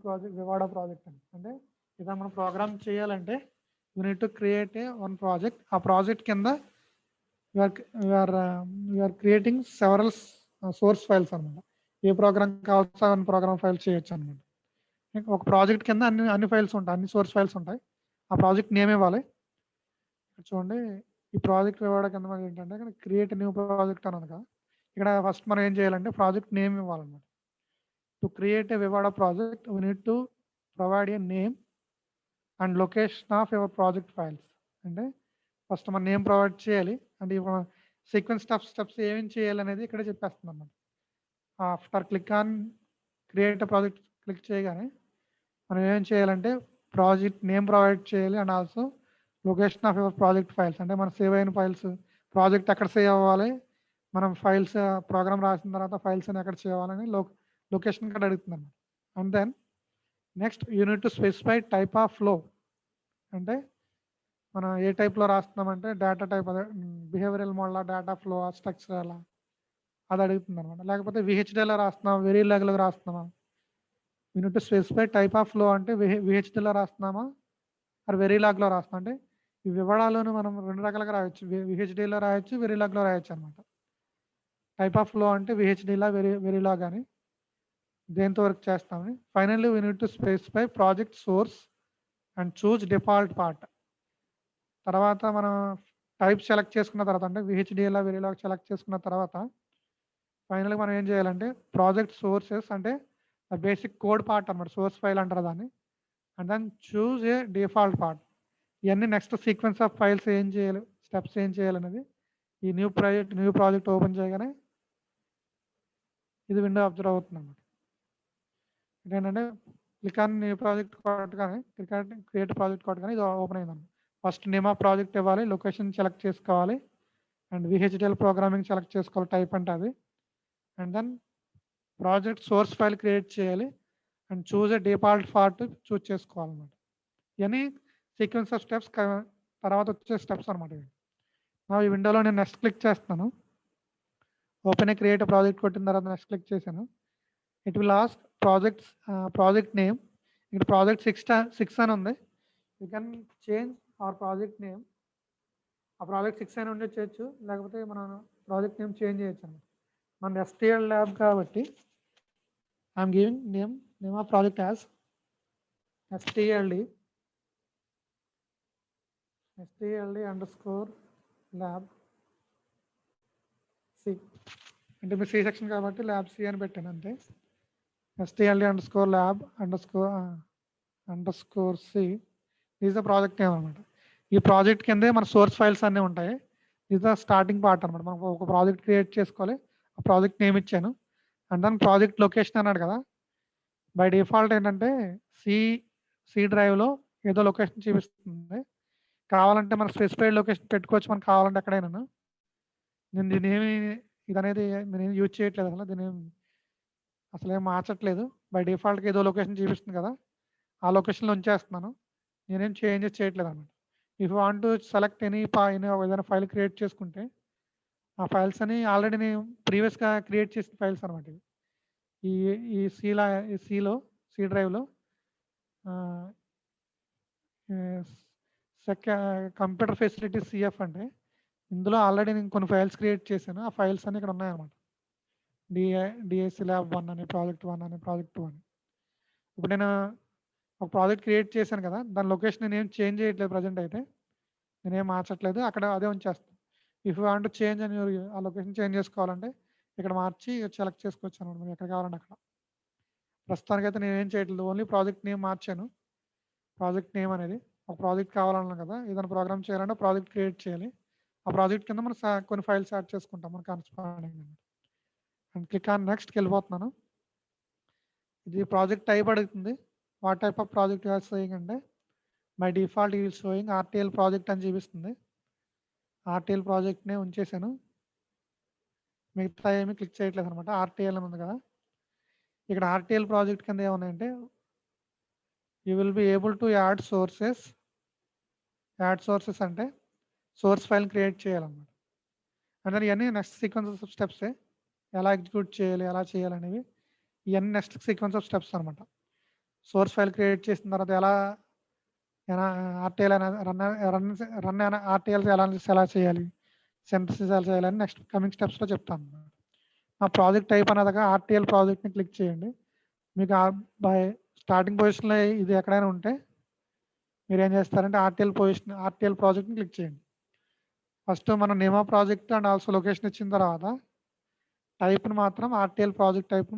Project వివాడా project అంటే ఇదా మనం ప్రోగ్రామ్ చేయాలంటే you need to create a one project. ఆ ప్రాజెక్ట్ కింద we are creating several source files అనమాట. ఏ ప్రోగ్రామ్ కావాల్సిన అన్ని ప్రోగ్రామ్ ఫైల్స్ చేయొచ్చు అనమాట. ఒక ప్రాజెక్ట్ కింద అన్ని ఫైల్స్ ఉంటాయి, అన్ని సోర్స్ ఫైల్స్ ఉంటాయి. ఆ ప్రాజెక్ట్ నేమ్ ఇవ్వాలి. చూడండి, ఈ ప్రాజెక్ట్ వివాడా కింద మనకి ఏంటంటే ఇక్కడ క్రియేట్ న్యూ ప్రాజెక్ట్ అని కదా. ఇక్కడ ఫస్ట్ మనం ఏం చేయాలంటే ప్రాజెక్ట్ నేమ్ ఇవ్వాలన్నమాట. To create a Vivado project we need to provide a name and location of your project files. అంటే ఫస్ట్ మన నేమ్ ప్రొవైడ్ చేయాలి. అంటే సీక్వెన్స్ స్టెప్స్ ఏమేమి చేయాలి అనేది ఇక్కడ చెప్పేస్తుంది అన్నమాట. After click on create project click చేయగానే మనం ఏం చేయాలంటే ప్రాజెక్ట్ నేమ్ ప్రొవైడ్ చేయాలి and also location of your project files. అంటే మనం సేవ్ అయిన ఫైల్స్ ప్రాజెక్ట్ ఎక్కడ సేవ్ అవ్వాలి, మనం ఫైల్స్ ప్రోగ్రామ్ రాసిన తర్వాత ఫైల్స్ అని ఎక్కడ సేవ్ అవ్వాలని లొకేషన్ ఇక్కడ అడుగుతుంది అన్నమాట. And then next unit to specify type of flow. అంటే మనం ఏ టైప్లో రాస్తున్నామంటే డేటా టైప్, అదే behavioural model, data flow, structure అలా అది అడుగుతుంది అనమాట. లేకపోతే విహెచ్డీలో రాస్తున్నాం, వెరీ లాగ్లో రాస్తున్నామా. Unit to specify type of flow అంటే విహెచ్డీలో రాస్తున్నామా అది వెరీ లాగ్లో రాస్తున్నాం. అంటే ఈ వివరాలను మనం రెండు రకాలుగా రాయొచ్చు, విహెచ్డీలో రాయొచ్చు, వెరీ లాగ్లో రాయొచ్చు అనమాట. టైప్ ఆఫ్ ఫ్లో అంటే విహెచ్డీలా వెరీ లాగ్ అని దేంతో వర్క్ చేస్తామని. Finally we need to specify project source and choose default part. తర్వాత మనం టైప్ సెలెక్ట్ చేసుకున్న తర్వాత అంటే విహెచ్డిఎల్ వెరీలాగ్ సెలెక్ట్ చేసుకున్న తర్వాత ఫైనల్గా మనం ఏం చేయాలంటే ప్రాజెక్ట్ సోర్సెస్ అంటే బేసిక్ కోడ్ పార్ట్ అన్నమాట, సోర్స్ ఫైల్ అంటారు దాన్ని. And then choose a default part. ఇవన్నీ నెక్స్ట్ సీక్వెన్స్ ఆఫ్ ఫైల్స్ ఏం చేయాలి, స్టెప్స్ ఏం చేయాలనేది ఈ న్యూ ప్రాజెక్ట్ ఓపెన్ చేయగానే ఇది విండో అబ్జర్వ్ అవుతుంది అన్నమాట. ఏంటంటే క్లిక్ ఆన్ న్యూ ప్రాజెక్ట్ కొట్టగానే క్రియేట్ ప్రాజెక్ట్ కొట్టగానే ఇది ఓపెన్ అయిందన్నమాట. ఫస్ట్ నేమ్ ఆఫ్ ప్రాజెక్ట్ ఇవ్వాలి, లొకేషన్ సెలెక్ట్ చేసుకోవాలి, అండ్ విహెచ్డిఎల్ ప్రోగ్రామింగ్ సెలెక్ట్ చేసుకోవాలి, టైప్ అంటే అది. And then project source file create చేయాలి and choose a default part choose చేసుకోవాలన్నమాట. ఇవన్నీ సీక్వెన్స్ ఆఫ్ స్టెప్స్ తర్వాత వచ్చే స్టెప్స్ అనమాట. ఈ విండోలో నేను నెక్స్ట్ క్లిక్ చేస్తాను. ఓపెన్ ఏ క్రియేట్ ప్రాజెక్ట్ కొట్టిన తర్వాత నెక్స్ట్ క్లిక్ చేశాను. It will ask project name. ఇక్కడ ప్రాజెక్ట్ 6 అని ఉంది. You can change our project name. ఆ ప్రాజెక్ట్ 6 అని ఉండే చేయొచ్చు, లేకపోతే మనం ప్రాజెక్ట్ నేమ్ చేంజ్ చేయొచ్చు అనమాట. మన ఎస్టీఎల్ ల్యాబ్ కాబట్టి I'm giving name of project as STLD underscore lab C. అంటే మీరు సి సెక్షన్ కాబట్టి ల్యాబ్ సి అని పెట్టాను అంతే. STLD underscore lab underscore C is the project name అనమాట. ఈ ప్రాజెక్ట్ కిందే మన సోర్స్ ఫైల్స్ అన్నీ ఉంటాయి. ఇది ద స్టార్టింగ్ పార్ట్ అనమాట. మనం ఒక ప్రాజెక్ట్ క్రియేట్ చేసుకోవాలి, ఆ ప్రాజెక్ట్ నేమ్ ఇచ్చాను. అండ్ దాని ప్రాజెక్ట్ లొకేషన్ అన్నాడు కదా, బై డిఫాల్ట్ ఏంటంటే సి డ్రైవ్లో ఏదో లొకేషన్ చూపిస్తుంది. కావాలంటే మనం స్పెసిఫైడ్ లొకేషన్ పెట్టుకోవచ్చు, మనకు కావాలంటే ఎక్కడైనా. నేను ఇది అనేది నేను యూజ్ చేయట్లేదు, అసలు ఏం మార్చట్లేదు. బై డిఫాల్ట్గా ఏదో లొకేషన్ చూపిస్తుంది కదా, ఆ లొకేషన్లో ఉంచేస్తున్నాను. నేనేం చేంజెస్ చేయట్లేదు అనమాట. If you want to select ఏదైనా ఫైల్ క్రియేట్ చేసుకుంటే ఆ ఫైల్స్ అని ఆల్రెడీ నేను ప్రీవియస్గా క్రియేట్ చేసిన ఫైల్స్ అనమాట. ఈ సిలో సి డ్రైవ్లో కంప్యూటర్ ఫెసిలిటీస్ సిఎఫ్ అంటే ఇందులో ఆల్రెడీ నేను కొన్ని ఫైల్స్ క్రియేట్ చేశాను. ఆ ఫైల్స్ అన్ని ఇక్కడ ఉన్నాయన్నమాట. డిఎస్సి ల్యాబ్ 1 అని, ప్రాజెక్ట్ 1 అని, ప్రాజెక్ట్ 2 అని. ఇప్పుడు నేను ఒక ప్రాజెక్ట్ క్రియేట్ చేశాను కదా, దాని లొకేషన్ నేను ఏం చేంజ్ చేయట్లేదు. ప్రజెంట్ అయితే నేనేం మార్చట్లేదు, అక్కడ అదే ఉంచేస్తాను. ఇఫ్ యూ వాంట్ చేంజ్ అని ఆ లొకేషన్ చేంజ్ చేసుకోవాలంటే ఇక్కడ మార్చి సెలెక్ట్ చేసుకోవచ్చు అనమాట, మీరు ఎక్కడ కావాలంటే అక్కడ. ప్రస్తుతానికైతే నేనేం చేయట్లేదు, ఓన్లీ ప్రాజెక్ట్ నేమ్ మార్చాను. ప్రాజెక్ట్ నేమ్ అనేది ఒక ప్రాజెక్ట్ కావాలన్నా కదా, ఏదైనా ప్రోగ్రామ్ చేయాలంటే ప్రాజెక్ట్ క్రియేట్ చేయాలి. ఆ ప్రాజెక్ట్ కింద మనం కొన్ని ఫైల్స్ యాడ్ చేసుకుంటాం మన కరెస్పాండింగ్. అండ్ క్లిక్ ఆన్ నెక్స్ట్కి వెళ్ళిపోతున్నాను. ఇది ప్రాజెక్ట్ టైప్ అడుగుతుంది. What type of project you are showing అంటే by default is showing RTL project అని చూపిస్తుంది. ఆర్టీఎల్ ప్రాజెక్ట్నే ఉంచేసాను, మిగతా ఏమీ క్లిక్ చేయట్లేదు అనమాట. ఆర్టీఎల్ అని ఉంది కదా, ఇక్కడ ఆర్టీఎల్ ప్రాజెక్ట్ కింద ఏమున్నాయంటే you will be able to add sources అంటే సోర్స్ ఫైల్ క్రియేట్ చేయాలన్నమాట. అంటే ఇవన్నీ నెక్స్ట్ సీక్వెన్స్ ఆఫ్ స్టెప్సే, ఎలా ఎగ్జిక్యూట్ చేయాలి, ఎలా చేయాలనేవి ఇవన్నీ నెక్స్ట్ సీక్వెన్స్ ఆఫ్ స్టెప్స్ అనమాట. సోర్స్ ఫైల్ క్రియేట్ చేసిన తర్వాత ఎలా ఆర్టీఎల్ రన్ ఆర్టీఎల్స్ ఎలా చేయాలి, సింథసిస్ ఎలా చేయాలని నెక్స్ట్ కమింగ్ స్టెప్స్లో చెప్తాను. ఆ ప్రాజెక్ట్ టైప్ అనేదిగా ఆర్టీఎల్ ప్రాజెక్ట్ని క్లిక్ చేయండి. మీకు బై స్టార్టింగ్ పొజిషన్లో ఇది ఎక్కడైనా ఉంటే మీరు ఏం చేస్తారంటే ఆర్టీఎల్ ప్రాజెక్ట్ని క్లిక్ చేయండి. ఫస్ట్ మనం name of project and also location ఇచ్చిన తర్వాత టైప్ని మాత్రం ఆర్టీఎల్ ప్రాజెక్ట్ టైప్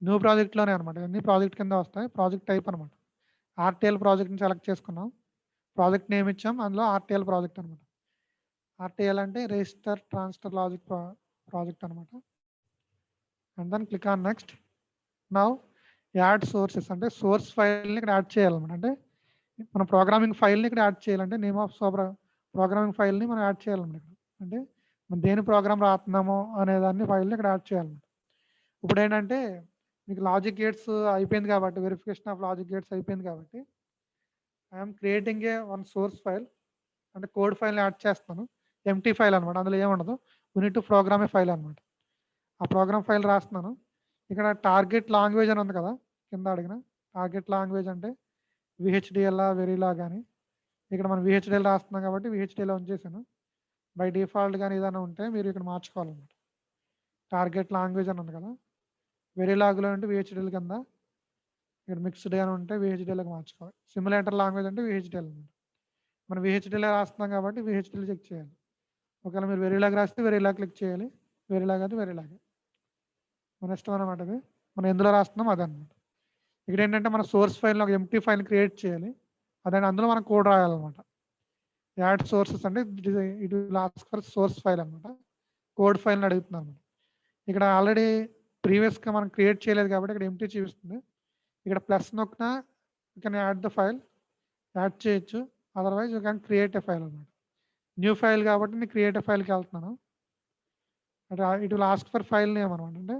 న్యూ ప్రాజెక్ట్లోనే అనమాట. అన్ని ప్రాజెక్ట్ కింద వస్తాయి. ప్రాజెక్ట్ టైప్ అనమాట. ఆర్టీఎల్ ప్రాజెక్ట్ని సెలెక్ట్ చేసుకున్నాం, ప్రాజెక్ట్ నేమ్ ఇచ్చాం, అందులో ఆర్టీఎల్ ప్రాజెక్ట్ అనమాట. ఆర్టీఎల్ అంటే రిజిస్టర్ ట్రాన్స్ఫర్ లాజిక్ ప్రాజెక్ట్ అనమాట. And then click on next. Now add sources అంటే సోర్స్ ఫైల్ని ఇక్కడ యాడ్ చేయాలన్నమాట. అంటే మన ప్రోగ్రామింగ్ ఫైల్ని ఇక్కడ యాడ్ చేయాలంటే నేమ్ ఆఫ్ ప్రోగ్రామింగ్ ఫైల్ని మనం యాడ్ చేయాలన్నమాట. ఇక్కడ అంటే మనం దేని ప్రోగ్రామ్ రాస్తున్నామో అనే దాన్ని ఫైల్ని ఇక్కడ యాడ్ చేయాలన్నమాట. ఇప్పుడు ఏంటంటే మీకు లాజిక్ గేట్స్ అయిపోయింది కాబట్టి, వెరిఫికేషన్ ఆఫ్ లాజిక్ గేట్స్ అయిపోయింది కాబట్టి I'm creating one source file అంటే కోడ్ ఫైల్ని యాడ్ చేస్తాను. ఎంటీ ఫైల్ అనమాట, అందులో ఏముండదు, యూనిట్ టు ప్రోగ్రామే ఫైల్ అనమాట. ఆ ప్రోగ్రామ్ ఫైల్ రాస్తున్నాను. ఇక్కడ టార్గెట్ లాంగ్వేజ్ అని ఉంది కదా కింద అడిగిన, టార్గెట్ లాంగ్వేజ్ అంటే విహెచ్డిఎల్ వెరీలా కానీ, ఇక్కడ మనం విహెచ్డిఎల్ రాస్తున్నాం కాబట్టి విహెచ్డిఎల్ ఉంచేసాను. బై డిఫాల్ట్ కానీ ఏదైనా ఉంటే మీరు ఇక్కడ మార్చుకోవాలన్నమాట. టార్గెట్ లాంగ్వేజ్ అని ఉంది కదా, వెరీలాగ్లో అంటే విహెచ్డిఎల్ కింద, ఇక్కడ మిక్స్డ్ అని ఉంటే విహెచ్డిఎల్కి మార్చుకోవాలి. సిమ్యులేటర్ లాంగ్వేజ్ అంటే విహెచ్డిఎల్ అనమాట. మనం విహెచ్డిఎల్ రాస్తున్నాం కాబట్టి విహెచ్డిఎల్ చెక్ చేయాలి. ఒకవేళ మీరు వెరీలాగ్ రాస్తే వెరీలాగ్ క్లిక్ చేయాలి, వెరీలాగ్ అయితే వెరీలాగ్, మన ఇష్టం అనమాట. అది మనం ఎందులో రాస్తున్నాం అదనమాట. ఇక్కడ ఏంటంటే మన సోర్స్ ఫైల్ని ఒక ఎంటీ ఫైల్ క్రియేట్ చేయాలి, అదే అందులో మనం కోడ్ రాయాలన్నమాట. యాడ్ సోర్సెస్ అంటే it will ask for source file అనమాట. కోడ్ ఫైల్ని అడుగుతున్నాం అనమాట. ఇక్కడ ఆల్రెడీ ప్రీవియస్గా మనం క్రియేట్ చేయలేదు కాబట్టి ఇక్కడ ఎంటీ చూపిస్తుంది. ఇక్కడ ప్లస్ నొక్కినా you can add the file, add చేయొచ్చు, otherwise you can create a file అనమాట. న్యూ ఫైల్ కాబట్టి నేను క్రియేట్ ఎ ఫైల్కి వెళ్తున్నాను. It will ask for file name అనమాట. అంటే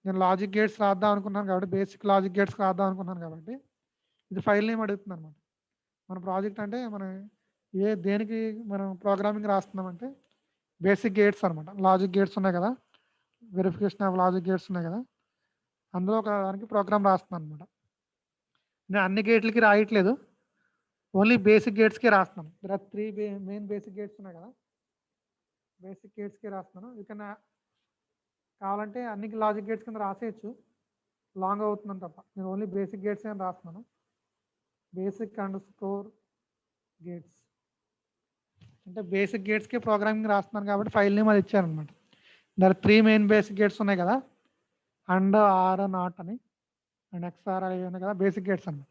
నేను లాజిక్ గేట్స్ రాద్దాం అనుకున్నాను కాబట్టి, బేసిక్ లాజిక్ గేట్స్ రాద్దాం అనుకున్నాను కాబట్టి ఇది ఫైల్ నేమ్ అడుగుతుంది అనమాట. మన ప్రాజెక్ట్ అంటే మనం దేనికి మనం ప్రోగ్రామింగ్ రాస్తున్నామంటే బేసిక్ గేట్స్ అనమాట. లాజిక్ గేట్స్ ఉన్నాయి కదా, వెరిఫికేషన్ ఆఫ్ లాజిక్ గేట్స్ ఉన్నాయి కదా, అందులో ఒక దానికి ప్రోగ్రామ్ రాస్తున్నాను అనమాట. నేను అన్ని గేట్లకి రాయట్లేదు, ఓన్లీ బేసిక్ గేట్స్కి రాస్తున్నాను. There are 3 main basic gates ఉన్నాయి కదా, బేసిక్ గేట్స్కి రాస్తున్నాను. ఇక్కడ కావాలంటే అన్ని లాజిక్ గేట్స్ కింద రాసేయచ్చు, లాంగ్ అవుతుందని తప్ప. నేను ఓన్లీ బేసిక్ గేట్స్ అని రాస్తున్నాను. బేసిక్ _ గేట్స్ అంటే బేసిక్ గేట్స్కి ప్రోగ్రామింగ్ రాస్తున్నాను కాబట్టి ఫైల్ నేమ్ అది ఇచ్చాను అనమాట. దాని 3 మెయిన్ బేసిక్ గేట్స్ ఉన్నాయి కదా, అండ్ ఆర్ నాట్ అని అండ్ ఎక్స్ఆర్ అవి ఉన్నాయి కదా, బేసిక్ గేట్స్ అనమాట.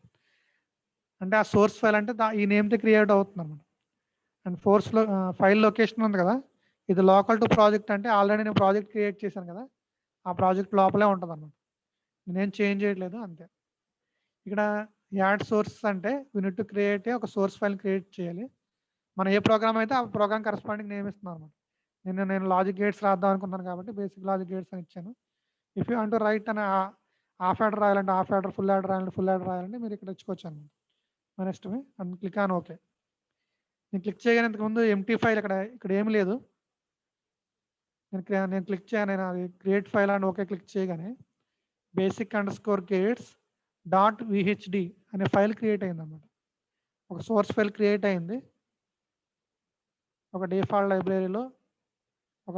అంటే ఆ సోర్స్ ఫైల్ అంటే ఈ నేమ్తో క్రియేట్ అవుతుంది అనమాట. అండ్ ఫైల్ లొకేషన్ ఉంది కదా, ఇది లోకల్ టు ప్రాజెక్ట్ అంటే ఆల్రెడీ నేను ప్రాజెక్ట్ క్రియేట్ చేశాను కదా, ఆ ప్రాజెక్ట్ లోపలే ఉంటుంది అనమాట. నేనేం చేంజ్ చేయట్లేదు అంతే. ఇక్కడ యాడ్ సోర్సెస్ అంటే యూనిట్ టు క్రియేట్ ఒక సోర్స్ ఫైల్ క్రియేట్ చేయాలి. మనం ఏ ప్రోగ్రామ్ అయితే ఆ ప్రోగ్రామ్ కరస్పాండింగ్ నేమ్ ఇస్తున్నాం అనమాట. నేను లాజిక్ గేట్స్ రాద్దాం అనుకున్నాను కాబట్టి బేసిక్ లాజిక్ గేట్స్ అని ఇచ్చాను. ఇఫ్ యూ అంటూ రైట్ అని హాఫ్ యాడర్ రాయాలంటే హాఫ్ యాడర్, ఫుల్ యాడర్ రాయాలంటే ఫుల్ యాడర్ రాయాలంటే మీరు ఇక్కడ ఇచ్చుకోవచ్చు అనమాట. మన ఇష్టమే. And click on okay. నేను క్లిక్ చేయగానే ఇంతకుముందు ఎంటీ ఫైల్ ఇక్కడ ఏమి లేదు. నేను క్లిక్ చేయను, నేను అది create file and okay click చేయగానే బేసిక్ _ గేట్స్ .vhd అనే ఫైల్ క్రియేట్ అయింది అనమాట. ఒక సోర్స్ ఫైల్ క్రియేట్ అయింది. ఒక డిఫాల్ట్ లైబ్రరీలో ఒక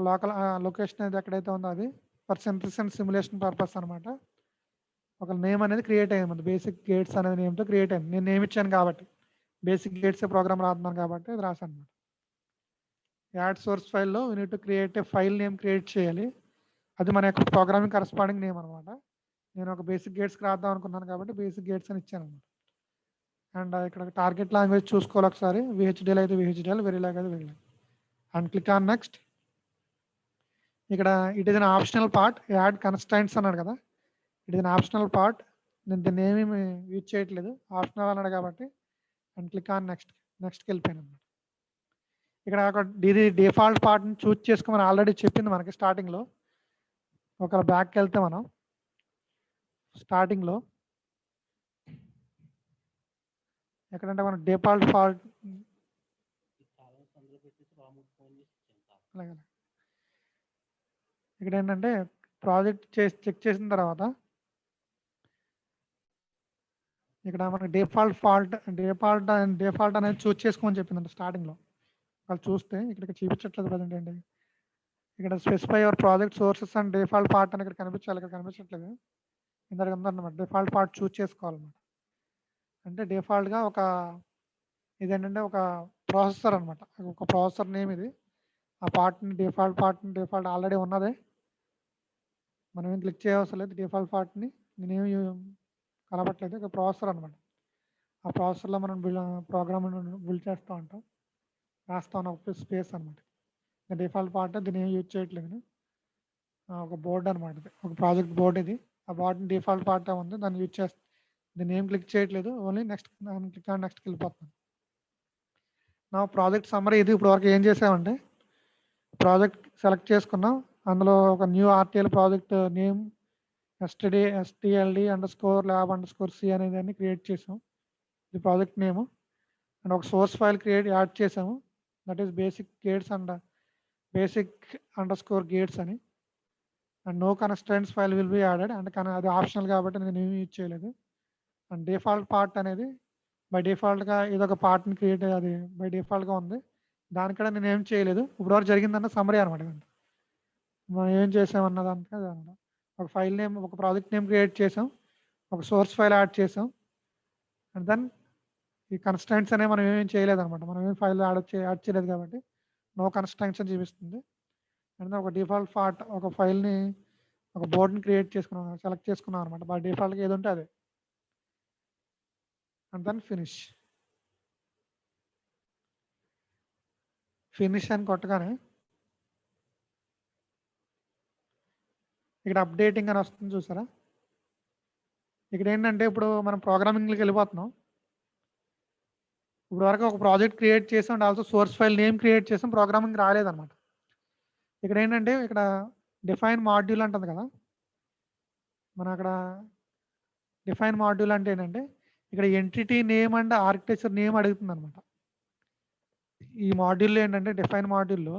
లొకేషన్ అనేది ఎక్కడైతే ఉందో అది for synthesis and simulation purpose అనమాట. ఒక నేమ్ అనేది క్రియేట్ అయ్యింది, బేసిక్ గేట్స్ అనేది నేమ్తో క్రియేట్ అయింది. నేను నేమ్ ఇచ్చాను కాబట్టి, బేసిక్ గేట్స్ ప్రోగ్రామ్ రాస్తున్నాను కాబట్టి అది రాశాను అనమాట. యాడ్ సోర్స్ ఫైల్లో you need to create A file name create చేయాలి, అది మన యొక్క ప్రోగ్రామింగ్ కరస్పాండింగ్ నేమ్ అనమాట. నేను ఒక బేసిక్ గేట్స్కి రాద్దాం అనుకున్నాను కాబట్టి బేసిక్ గేట్స్ అని ఇచ్చాను అనమాట. అండ్ ఇక్కడ టార్గెట్ లాంగ్వేజ్ చూసుకోవాలి ఒకసారి, విహెచ్డిఎల్ అయితే విహెచ్డిఎల్, వెరీలాగ్ అయితే Verilog. And click on next. ఇక్కడ it is an optional part, add constraints అన్నాడు కదా, it is an optional part. నేను దీన్ని ఏమీ యూజ్ చేయట్లేదు, ఆప్షనల్ అన్నాడు కాబట్టి. అండ్ క్లిక్ ఆన్ నెక్స్ట్కి వెళ్ళిపోయాను అనమాట. ఇక్కడ ఇది డిఫాల్ట్ పార్ట్ని చూజ్ చేసుకోమని ఆల్రెడీ చెప్పింది మనకి స్టార్టింగ్లో. ఒకవేళ బ్యాక్కి వెళ్తే మనం స్టార్టింగ్లో ఎక్కడంటే మనం డిఫాల్ట్ పార్ట్ అలాగే ఇక్కడ ఏంటంటే ప్రాజెక్ట్ చెక్ చేసిన తర్వాత ఇక్కడ మనకి డిఫాల్ట్ అనేది చూస్ చేసుకోమని చెప్పిందంట స్టార్టింగ్లో. వాళ్ళు చూస్తే ఇక్కడ చూపించట్లేదు ప్రజెంట్ ఏంటి, ఇక్కడ specify your project sources and default part అని ఇక్కడ కనిపించాలి, ఇక్కడ కనిపించట్లేదు. ఇందాక ఉందన్నమాట డిఫాల్ట్ పార్ట్ చూస్ చేసుకోవాలన్నమాట. అంటే డిఫాల్ట్గా ఒక ఇదేంటంటే ఒక ప్రాసెసర్ అనమాట, ఒక ప్రాసెసర్ నేమ్ ఇది. ఆ డిఫాల్ట్ ఆల్రెడీ ఉన్నదే, మనం ఏం క్లిక్ చేయవలసిన లేదు. డిఫాల్ట్ పార్ట్ని నేనేమి కలపట్లేదు, ఇక ప్రాసెసర్ అనమాట. ఆ ప్రాసెసర్లో మనం ప్రోగ్రామ్ బిల్డ్ చేస్తూ ఉంటాం, రాస్తా ఉన్నాం స్పేస్ అనమాట. డిఫాల్ట్ పార్ట్ దీన్ని ఏం యూజ్ చేయట్లేదు. ఒక బోర్డు అనమాట, ఇది ఒక ప్రాజెక్ట్ బోర్డు ఇది. ఆ బోర్డుని డిఫాల్ట్ పార్ట్ ఉంది, దాన్ని యూజ్ చేస్తే దీన్ని ఏం క్లిక్ చేయట్లేదు, ఓన్లీ నెక్స్ట్ క్లిక్ ఆన్ నెక్స్ట్కి వెళ్ళిపోతున్నాను. నా ప్రాజెక్ట్ సమ్మరీ ఇది. ఇప్పుడు వరకు ఏం చేసామంటే ప్రాజెక్ట్ సెలెక్ట్ చేసుకున్నాం, అందులో ఒక new RTL project name STLD_lab_c అనేది అన్ని క్రియేట్ చేసాం, ఇది ప్రాజెక్ట్ నేమ్. అండ్ ఒక సోర్స్ ఫైల్ యాడ్ చేసాము, దట్ ఈస్ basic_gates అని. And no constraints file will be added, అంటే కానీ అది ఆప్షనల్ కాబట్టి నేను ఏమీ యూజ్ చేయలేదు. అండ్ డిఫాల్ట్ పార్ట్ అనేది బై డిఫాల్ట్గా ఇదొక పార్ట్ని అది బై డిఫాల్ట్గా ఉంది, దానికన్నా నేను ఏం చేయలేదు. ఇప్పుడు వరకు జరిగిందన్న సమ్మరీ అనమాట. మనం ఏం చేసామన్న దానికి అనమాట. ఒక ఫైల్ నేమ్, ఒక ప్రాజెక్ట్ నేమ్ క్రియేట్ చేసాం, ఒక సోర్స్ ఫైల్ యాడ్ చేసాం, అండ్ దెన్ ఈ కన్స్ట్రైంట్స్ అనేవి మనం ఏమేం చేయలేదు అనమాట. మనం ఏం ఫైల్ యాడ్ చేయలేదు కాబట్టి నో కన్స్ట్రైంట్స్ అని చూపిస్తుంది. అండ్ ఒక డిఫాల్ట్ పార్ట్, ఒక ఫైల్ని, ఒక బోర్డ్ని క్రియేట్ చేసుకున్నాం, సెలెక్ట్ చేసుకున్నాం అనమాట. బై డిఫాల్ట్గా ఏది ఉంటే అదే. అండ్ దెన్ ఫినిష్ అని కొట్టగానే ఇక్కడ అప్డేటింగ్ అని వస్తుంది చూసారా. ఇక్కడ ఏంటంటే ఇప్పుడు మనం ప్రోగ్రామింగ్కి వెళ్ళిపోతున్నాం. ఇప్పుడు వరకు ఒక ప్రాజెక్ట్ క్రియేట్ చేసాం and also source file name create చేసాం, ప్రోగ్రామింగ్ రాలేదన్నమాట. ఇక్కడ ఏంటంటే ఇక్కడ డిఫైన్ మాడ్యూల్ అంటుంది కదా, మన అక్కడ డిఫైన్ మాడ్యూల్ అంటే ఏంటంటే ఇక్కడ entity name and architecture name అడుగుతుంది అనమాట. ఈ మాడ్యూల్లో ఏంటంటే డిఫైన్ మాడ్యూల్లో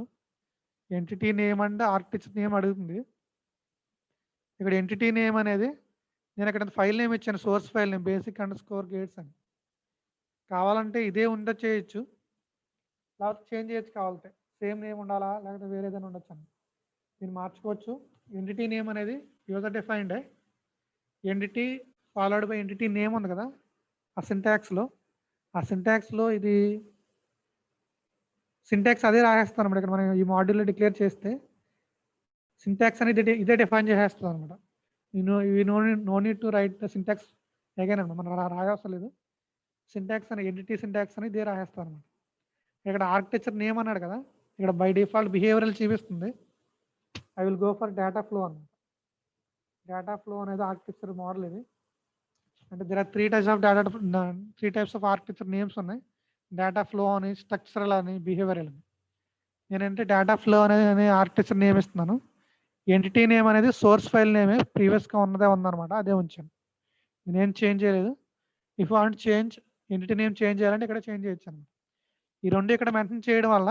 entity name and architecture name అడుగుతుంది. ఇక్కడ ఎంటిటీ నేమ్ అనేది నేను ఇక్కడ ఫైల్ నేమ్ ఇచ్చాను, సోర్స్ ఫైల్ నేమ్ basic_gates అని. కావాలంటే ఇదే చేయొచ్చు, లేకపోతే చేంజ్ చేయొచ్చు, కావాలంటే సేమ్ నేమ్ ఉండాలా లేకపోతే వేరే ఏదైనా ఉండొచ్చు అని దీన్ని మార్చుకోవచ్చు. ఎంటిటీ నేమ్ అనేది user defined, entity followed by entity name ఉంది కదా, ఆ సింటాక్స్లో ఇది సింటాక్స్ అదే రాసేస్తాను అనమాట. ఇక్కడ మనం ఈ మాడ్యూల్లో డిక్లేర్ చేస్తే సింటాక్స్ అనేది ఇదే డిఫైన్ చేసేస్తుంది అనమాట. No need to write the syntax again అనమాట, మనం రాయవసరం లేదు. సింటాక్స్ అని ఎంటిటీ సింటాక్స్ అని ఇదే రాసేస్తాను అనమాట. ఇక్కడ ఆర్కిటెక్చర్ నేమ్ అన్నాడు కదా, ఇక్కడ బై డిఫాల్ట్ బిహేవియరల్ చూపిస్తుంది. I will go for data flow అనమాట. డేటా ఫ్లో అనేది ఆర్కిటెక్చర్ మోడల్ ఇది. అంటే there are 3 types of architecture names ఉన్నాయి, డేటా ఫ్లో అని, స్ట్రక్చరల్ అని, బిహేవియరల్ అని. నేనంటే డేటా ఫ్లో అనేది ఆర్కిటెక్చర్ నేమ్ ఇస్తున్నాను. ఎంటిటీ నేమ్ అనేది సోర్స్ ఫైల్ నేమే, ప్రీవియస్గా ఉన్నదే ఉందన్నమాట, అదే ఉంచాను, నేనేం చేంజ్ చేయలేదు. If want change entity name change చేయాలంటే ఇక్కడ చేంజ్ చేయొచ్చు అనమాట. ఈ రెండు ఇక్కడ మెన్షన్ చేయడం వల్ల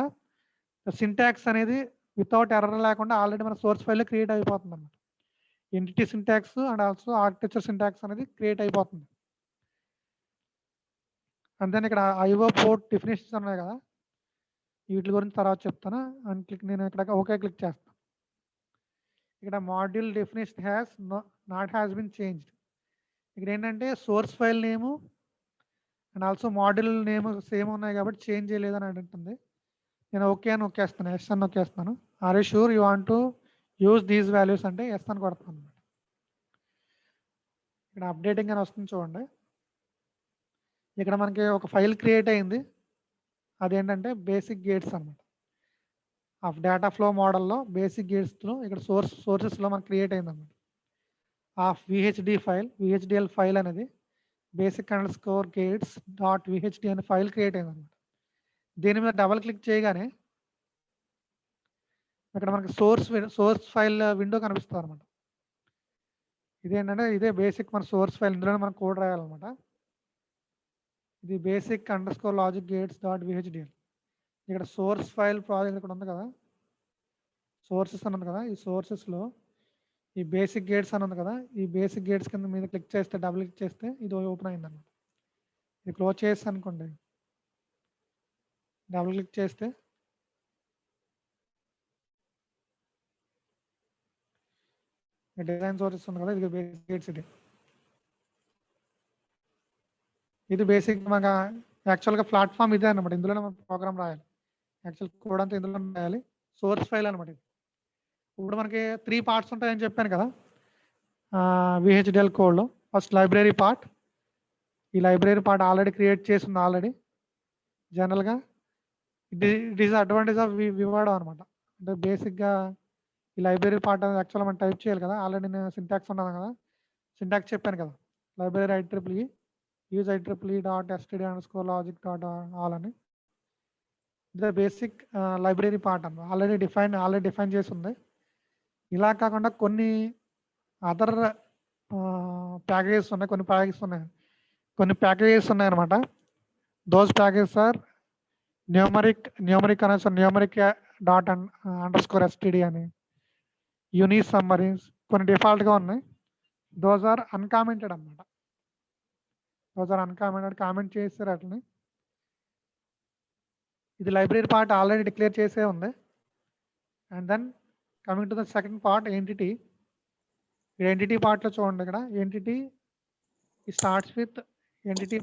సింటాక్స్ అనేది వితౌట్ ఎర్రర్ లేకుండా ఆల్రెడీ మన సోర్స్ ఫైల్లో క్రియేట్ అయిపోతుంది అనమాట. Entity syntax and also architecture syntax అనేది క్రియేట్ అయిపోతుంది. అండ్ దెన్ ఇక్కడ IO పోర్ట్ డెఫినేషన్స్ ఉన్నాయి కదా, వీటి గురించి తర్వాత చెప్తాను. అండ్ నేను ఇక్కడ ఓకే క్లిక్ చేస్తాను. ఇక్కడ module definition has been changed. ఇక్కడ ఏంటంటే source file name and also module name same ఉన్నాయి కాబట్టి చేంజ్ చేయలేదని అంటుంది. నేను ఓకే అని నొక్కేస్తాను, ఎస్ అని నొక్కేస్తాను. Are you sure you want to use these values అంటే ఎస్ అని కొడతాను అనమాట. ఇక్కడ అప్డేటింగ్ అని వస్తుంది చూడండి. ఇక్కడ మనకి ఒక ఫైల్ క్రియేట్ అయింది, అదేంటంటే basic_gates అనమాట. ఆఫ్ డేటా ఫ్లో మోడల్లో basic_gatesలో ఇక్కడ సోర్సెస్లో మనకు క్రియేట్ అయింది అనమాట. ఆఫ్ VHDL ఫైల్ అనేది basic_gates.vhd అనే ఫైల్ క్రియేట్ అయింది అనమాట. దీని మీద డబల్ క్లిక్ చేయగానే ఇక్కడ మనకి సోర్స్ ఫైల్ విండో కనిపిస్తుంది అనమాట. ఇదేంటంటే ఇదే బేసిక్ మన సోర్స్ ఫైల్, ఇందులోనే మనం కోడ్ రాయాలన్నమాట. ఇది basic_logic_gates.vhdl. ఇక్కడ సోర్స్ ఫైల్ ప్రాజెక్ట్ ఇక్కడ ఉంది కదా, సోర్సెస్ అని ఉంది కదా, ఈ సోర్సెస్లో ఈ basic_gates అని ఉంది కదా, ఈ basic_gates కింద మీద క్లిక్ చేస్తే, డబుల్ క్లిక్ చేస్తే ఇది ఓపెన్ అయింది అనమాట. ఇది క్లోజ్ చేసి అనుకోండి, డబుల్ క్లిక్ చేస్తే డిజైన్ సోర్సెస్ ఉంది కదా, ఇది బేసిక్ గేట్స్. ఇది బేసిక్ మనకు యాక్చువల్గా ప్లాట్ఫామ్ ఇదే అనమాట. ఇందులోనే మనం ప్రోగ్రామ్ రాయాలి. యాక్చువల్ కోడ్ అంతా ఇందులో రాయాలి. సోర్స్ ఫైల్ అనమాట ఇది. ఇప్పుడు మనకి 3 పార్ట్స్ ఉంటాయని చెప్పాను కదా VHDL కోడ్లో. First library part. ఈ లైబ్రరీ పార్ట్ ఆల్రెడీ క్రియేట్ చేసింది ఆల్రెడీ. జనరల్గా ఇట్ ఈస్ అడ్వాంటేజ్ ఆఫ్ వివాడో అనమాట. అంటే బేసిక్గా ఈ లైబ్రరీ పార్ట్ అనేది యాక్చువల్గా మనం టైప్ చేయాలి కదా. ఆల్రెడీ నేను సింటాక్స్ ఉన్నాను కదా, సింటాక్స్ చెప్పాను కదా, లైబ్రరీ IEEE యూజ్ IEEE.std_logic.all అని. ఇది బేసిక్ లైబ్రరీ పార్ట్ అన్నమాట. ఆల్రెడీ డిఫైన్ చేసి ఉంది. ఇలా కాకుండా కొన్ని అదర్ ప్యాకేజెస్ ఉన్నాయి, కొన్ని ప్యాకేజెస్ ఉన్నాయన్నమాట. దోస్ ప్యాకేజెస్ ఆర్ న్యూమరిక్ అనేసి న్యూమరిక్._std అని, యూనిక్ సమ్మరీస్ కొన్ని డిఫాల్ట్గా ఉన్నాయి. దోస్ ఆర్ అన్కామెంటెడ్ అనమాట. కామెంట్ చేస్తారు అట్లని. ఇది లైబ్రరీ పార్ట్ ఆల్రెడీ డిక్లేర్ చేసే ఉంది. And then coming to the second part, entity. Entity పార్ట్లో చూడండి, ఇక్కడ entity starts with entity.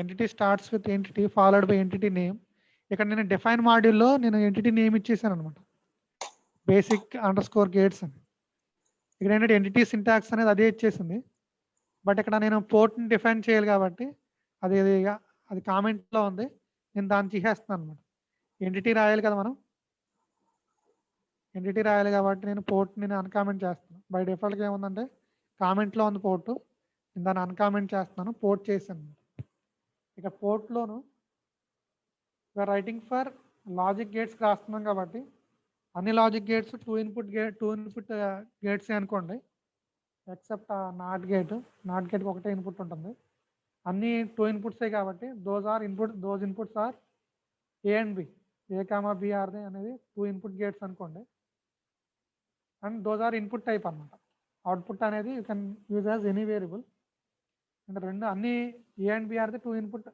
Entity starts with entity followed by entity name. ఇక్కడ నేను డిఫైన్ మాడ్యూల్లో నేను ఎంటిటీ నేమ్ ఇచ్చేసాను అనమాట, basic_gates అని. ఇక్కడ ఏంటంటే ఎంటిటీ సింటాక్స్ అనేది అదే ఇచ్చేసింది. బట్ ఇక్కడ నేను పోర్ట్ని డిఫైన్ చేయాలి కాబట్టి అది కామెంట్లో ఉంది. నేను దాన్ని తీసేస్తున్నాను అనమాట. ఎంటిటీ రాయాలి కదా మనం, ఎంటిటీ రాయాలి కాబట్టి నేను పోర్ట్ని అన్కామెంట్ చేస్తాను. బై డిఫాల్ట్గా ఏముందంటే కామెంట్లో ఉంది పోర్టు, నేను దాన్ని అన్కామెంట్ చేస్తున్నాను, పోర్ట్ చేశాను. ఇక పోర్ట్లోను రైటింగ్ ఫర్ లాజిక్ గేట్స్కి రాస్తున్నాం కాబట్టి అన్ని లాజిక్ గేట్స్ 2 ఇన్పుట్ గేట్స్ అనుకోండి, ఎక్సెప్ట్ నాట్ గేట్కి ఒకటే ఇన్పుట్ ఉంటుంది. అన్ని 2 ఇన్పుట్సే కాబట్టి those inputs are A and B. A, B అనేది 2 ఇన్పుట్ గేట్స్ అనుకోండి. And those are input type అనమాట. అవుట్పుట్ అనేది you can use as any variable. అంటే రెండు అన్ని A and B 2 ఇన్పుట్.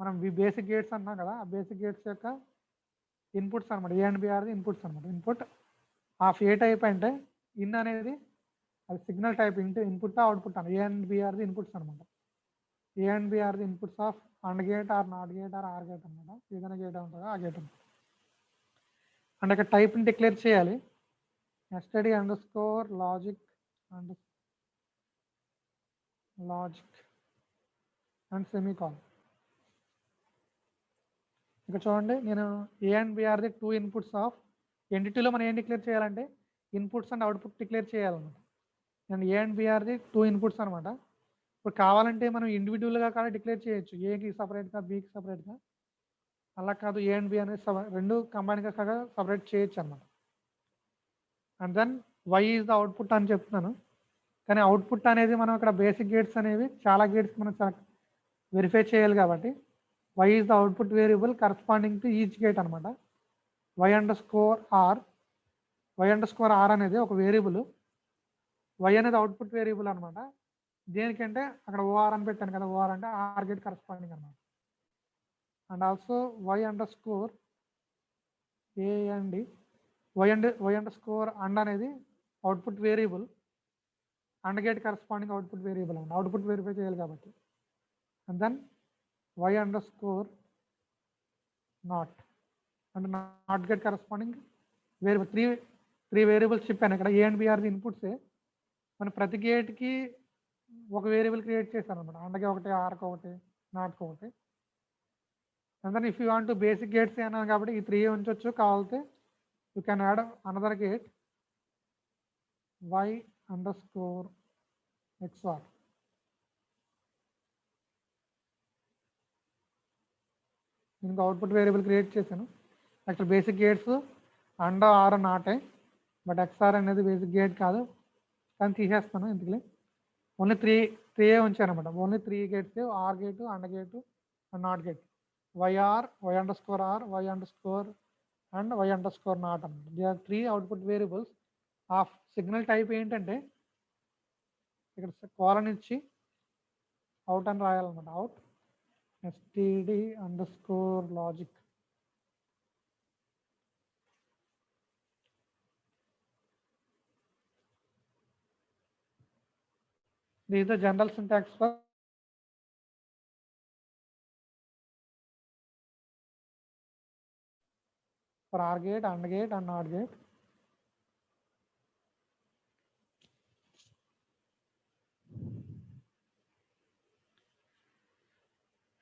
మనం బేసిక్ గేట్స్ అన్నాం కదా, ఆ బేసిక్ గేట్స్ యొక్క ఇన్పుట్స్ అనమాట. A and B ఇన్పుట్స్ అనమాట. ఇన్పుట్ ఆఫ్ ఏ టైప్ అంటే ఇన్ అనేది అది సిగ్నల్ టైప్, ఇన్పుట్ అవుట్పుట్ అని. A and B ఇన్పుట్స్ అనమాట. A and B inputs of AND gate or not gate or or gate అనమాట. ఏదైనా gate ఉంటుందో ఆ గేట్ అనమాట. అండ్ ఇక్కడ టైప్ని డిక్లేర్ చేయాలి. std_logic and semicolon. ఇక్కడ చూడండి, నేను A and B 2 inputs of ఎంటిటీలో మనం ఏం డిక్లేర్ చేయాలంటే ఇన్పుట్స్ అండ్ అవుట్పుట్ డిక్లేర్ చేయాలన్నమాట. And A and B 2 inputs అనమాట. ఇప్పుడు కావాలంటే మనం ఇండివిజువల్గా కూడా డిక్లేర్ చేయొచ్చు, ఏకి సపరేట్గా బీకి సపరేట్గా. అలా కాదు, A and B అనేది రెండు కంబైన్గా కాగా సపరేట్ చేయొచ్చు అనమాట. And then Y is the output అని చెప్తున్నాను, కానీ అవుట్పుట్ అనేది మనం ఇక్కడ బేసిక్ గేట్స్ అనేవి చాలా గేట్స్ మనం వెరిఫై చేయాలి కాబట్టి Y is the output variable corresponding to each gate అనమాట. y_r అనేది ఒక వేరియబుల్. Y అనేది అవుట్పుట్ వేరియబుల్ అనమాట. దేనికంటే అక్కడ OR అని పెట్టాను కదా, OR అంటే ఆర్ గేట్ కరస్పాండింగ్ అనమాట. అండ్ ఆల్సో y_and అనేది output variable, and gate corresponding output variable అండి. అవుట్పుట్ వెరిఫై చేయాలి కాబట్టి. అండ్ దెన్ y_not అంటే not gate corresponding variable. Three variables చెప్పాను ఇక్కడ. A and B ఇన్పుట్సే. మన ప్రతి గేట్కి ఒక వేరియబుల్ క్రియేట్ చేశాను అనమాట. అండకి ఒకటి, ఆర్కి ఒకటి, నాట్కి ఒకటి. And then if you want basic gates అన్నాను కాబట్టి ఈ 3 ఉంచవచ్చు. కావాలితే you can add another gate y_XOR. దీనికి అవుట్పుట్ వేరియబుల్ క్రియేట్ చేశాను. Actual basic gates and or నాటే, బట్ XR అనేది బేసిక్ గేట్ కాదు, కానీ తీసేస్తాను ఎందుకులే. ఓన్లీ త్రీ ఉంచాను అనమాట. Only 3 gates, or gate, and gate, and not gate. yr, y underscore r, y underscore and y underscore not అన్నమాట. They are 3 output variables of signal type ఏంటంటే ఇక్కడ కోలన్ ఇచ్చి అవుట్ అని రాయాలన్నమాట. Out std underscore logic. This is the general syntax for OR gate, AND gate and NOT gate.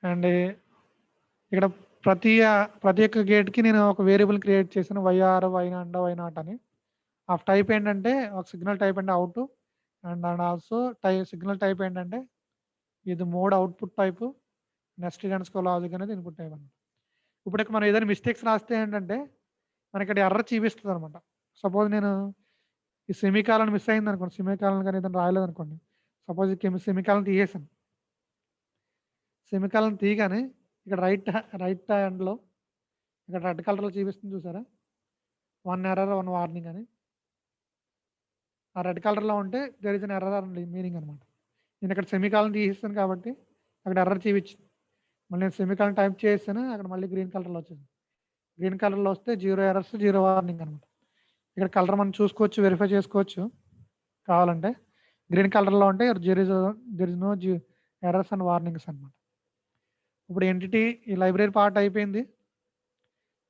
And ఇక్కడ ప్రతి ఒక్క గేట్కి నేను ఒక వేరియబుల్ క్రియేట్ చేశాను వైఆర్, వైనాట్, వైనాట్ అని. ఆ టైప్ ఏంటంటే ఒక సిగ్నల్ టైప్ అంటే out and also signal type ఏంటంటే ఇది mode output type, next underscore logic అనేది ఇన్పుట్ టైప్ అనమాట. ఇప్పుడు ఇక్కడ మనం ఏదైనా మిస్టేక్స్ రాస్తే ఏంటంటే మనకి ఇక్కడ ఎర్రర్ చూపిస్తుంది అనమాట. సపోజ్ నేను ఈ సెమీకాలన్ మిస్ అయింది అనుకోండి, సెమీకాలన్ కానీ ఏదైనా రాయలేదు అనుకోండి, సపోజ్ సెమీకాలన్ తీసేసాను. సెమీకాలన్ తీయగానే ఇక్కడ రైట్ హ్యాండ్లో ఇక్కడ రెడ్ కలర్లో చూపిస్తుంది చూసారా, 1 ఎర్రర్ 1 వార్నింగ్ అని. ఆ రెడ్ కలర్లో ఉంటే దేర్ ఇస్ అన్ ఎర్రర్ అండి మీనింగ్ అనమాట. నేను ఇక్కడ సెమీకాలన్ తీసేస్తాను కాబట్టి అక్కడ ఎర్రర్ చూపించింది. మళ్ళీ నేను సెమీకాలన్ టైప్ చేసాను, అక్కడ మళ్ళీ గ్రీన్ కలర్లో వచ్చింది. గ్రీన్ కలర్లో వస్తే 0 ఎర్రర్స్ 0 వార్నింగ్ అనమాట. ఇక్కడ కలర్ మనం చూసుకోవచ్చు, వెరిఫై చేసుకోవచ్చు కావాలంటే. గ్రీన్ కలర్లో ఉంటే there is no errors and warnings అనమాట. ఇప్పుడు ఎంటిటీ ఈ లైబ్రరీ పార్ట్ అయిపోయింది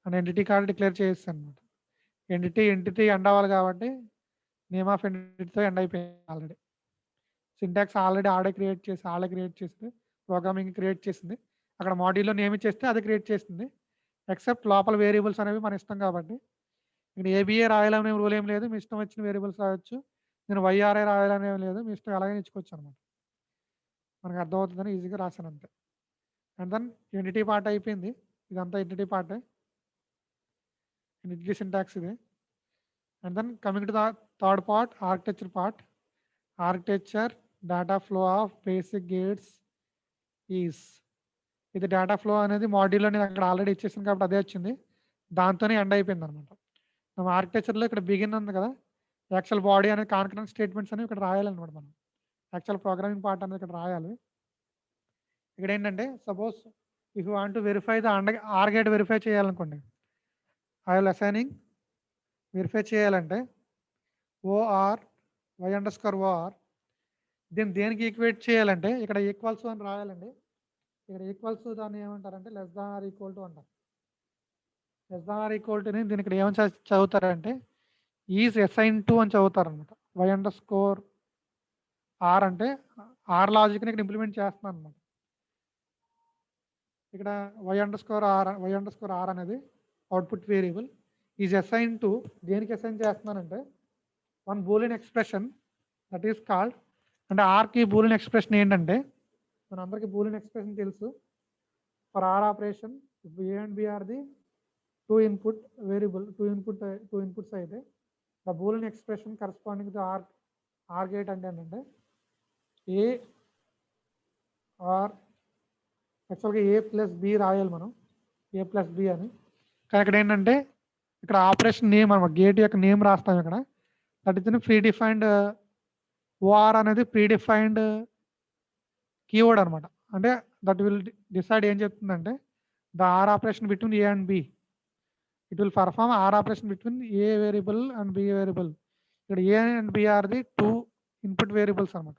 అండ్ ఎంటిటీ కార్డ్ డిక్లేర్ చేస్తాను అనమాట. ఎంటిటీ ఎండ్ అవ్వాలి కాబట్టి నేమ్ ఆఫ్ ఎంటిటీతో ఎండ్ అయిపోయింది ఆల్రెడీ. సింటాక్స్ ఆల్రెడీ క్రియేట్ చేసింది, ప్రోగ్రామింగ్ క్రియేట్ చేసింది. అక్కడ మాడ్యూల్లో నేమ్ ఇచ్చేస్తే అది క్రియేట్ చేస్తుంది. ఎక్సెప్ట్ లోపల వేరియబుల్స్ అనేవి మన ఇష్టం కాబట్టి ఇక్కడ ఏబిఏ రాయాలనే రూల్ ఏం లేదు, మీ ఇష్టం వచ్చిన వేరియబుల్స్ రాయొచ్చు. నేను వైఆర్ఏ రాయాలనే లేదు, మీ ఇష్టం ఎలాగైనా ఇచ్చుకోవచ్చు అనమాట. మనకు అర్థమవుతుందని ఈజీగా రాశాను అంతే. అండ్ దెన్ ఎంటిటీ పార్ట్ అయిపోయింది, ఇదంతా ఎంటిటీ పార్టే, ఎంటిటీ సింటాక్స్ ఇది. And then coming to the third part, architecture part. Architecture data flow of basic gates is, ఇది డేటా ఫ్లో అనేది మాడ్యూల్లో నేను అక్కడ ఆల్రెడీ ఇచ్చేసాను కాబట్టి అదే వచ్చింది, దాంతోనే ఎండ్ అయిపోయింది అనమాట. మనం ఆర్కిటెక్చర్లో ఇక్కడ బిగిన్ ఉంది కదా, యాక్చువల్ బాడీ అనేది కాన్కరెంట్ స్టేట్మెంట్స్ అనేవి ఇక్కడ రాయాలన్నమాట. మనం యాక్చువల్ ప్రోగ్రామింగ్ పార్ట్ అనేది ఇక్కడ రాయాలి. ఇక్కడ ఏంటంటే suppose if you want to verify the or gate verify చేయాలనుకోండి, ఐ విల్ అసైనింగ్ వెరిఫై చేయాలంటే ఓఆర్ వై అండర్స్కోర్ ఓఆర్, దీన్ని దేనికి ఈక్వేట్ చేయాలంటే ఇక్కడ ఈక్వల్స్ అని రాయాలండి. ఇక్కడ ఈక్వల్స్ దాన్ని ఏమంటారంటే less than or equal to అంటారు. లెస్ దాన్ ఆర్ ఈక్వల్ టుని దీని ఇక్కడ ఏమని చదువుతారంటే ఈజ్ అసైన్ టు అని చదువుతారు అనమాట. వై అండర్స్కోర్ ఆర్ అంటే ఆర్ లాజిక్ని ఇక్కడ ఇంప్లిమెంట్ చేస్తున్నాను అనమాట. ఇక్కడ వై అండర్స్కోర్ ఆర్ అనేది output variable is assign to, దేనికి అసైన్ చేస్తున్నానంటే one Boolean expression that is called, అంటే ఆర్కి బూలియన్ ఎక్స్ప్రెషన్ ఏంటంటే మన అందరికీ బూలియన్ ఎక్స్ప్రెషన్ తెలుసు. For or operation A and B are the two input variable, two inputs అయితే the Boolean expression corresponding to or gate అంటే ఏంటంటే ఏ ఆర్, యాక్చువల్గా ఏ ప్లస్ బి రాయాలి మనం, ఏ ప్లస్ బి అని. కానీ ఇక్కడ ఏంటంటే ఇక్కడ ఆపరేషన్ నేమ్ అనమాట, గేట్ యొక్క నేమ్ రాస్తాం ఇక్కడ. That is predefined, or అనేది ప్రీ డిఫైన్డ్ కీవర్డ్ అనమాట. అంటే దట్ విల్ డిసైడ్ ఏం చెప్తుందంటే the or operation between A and B, it will perform or operation between A variable and B variable. ఇక్కడ A and B are the two input variables అనమాట.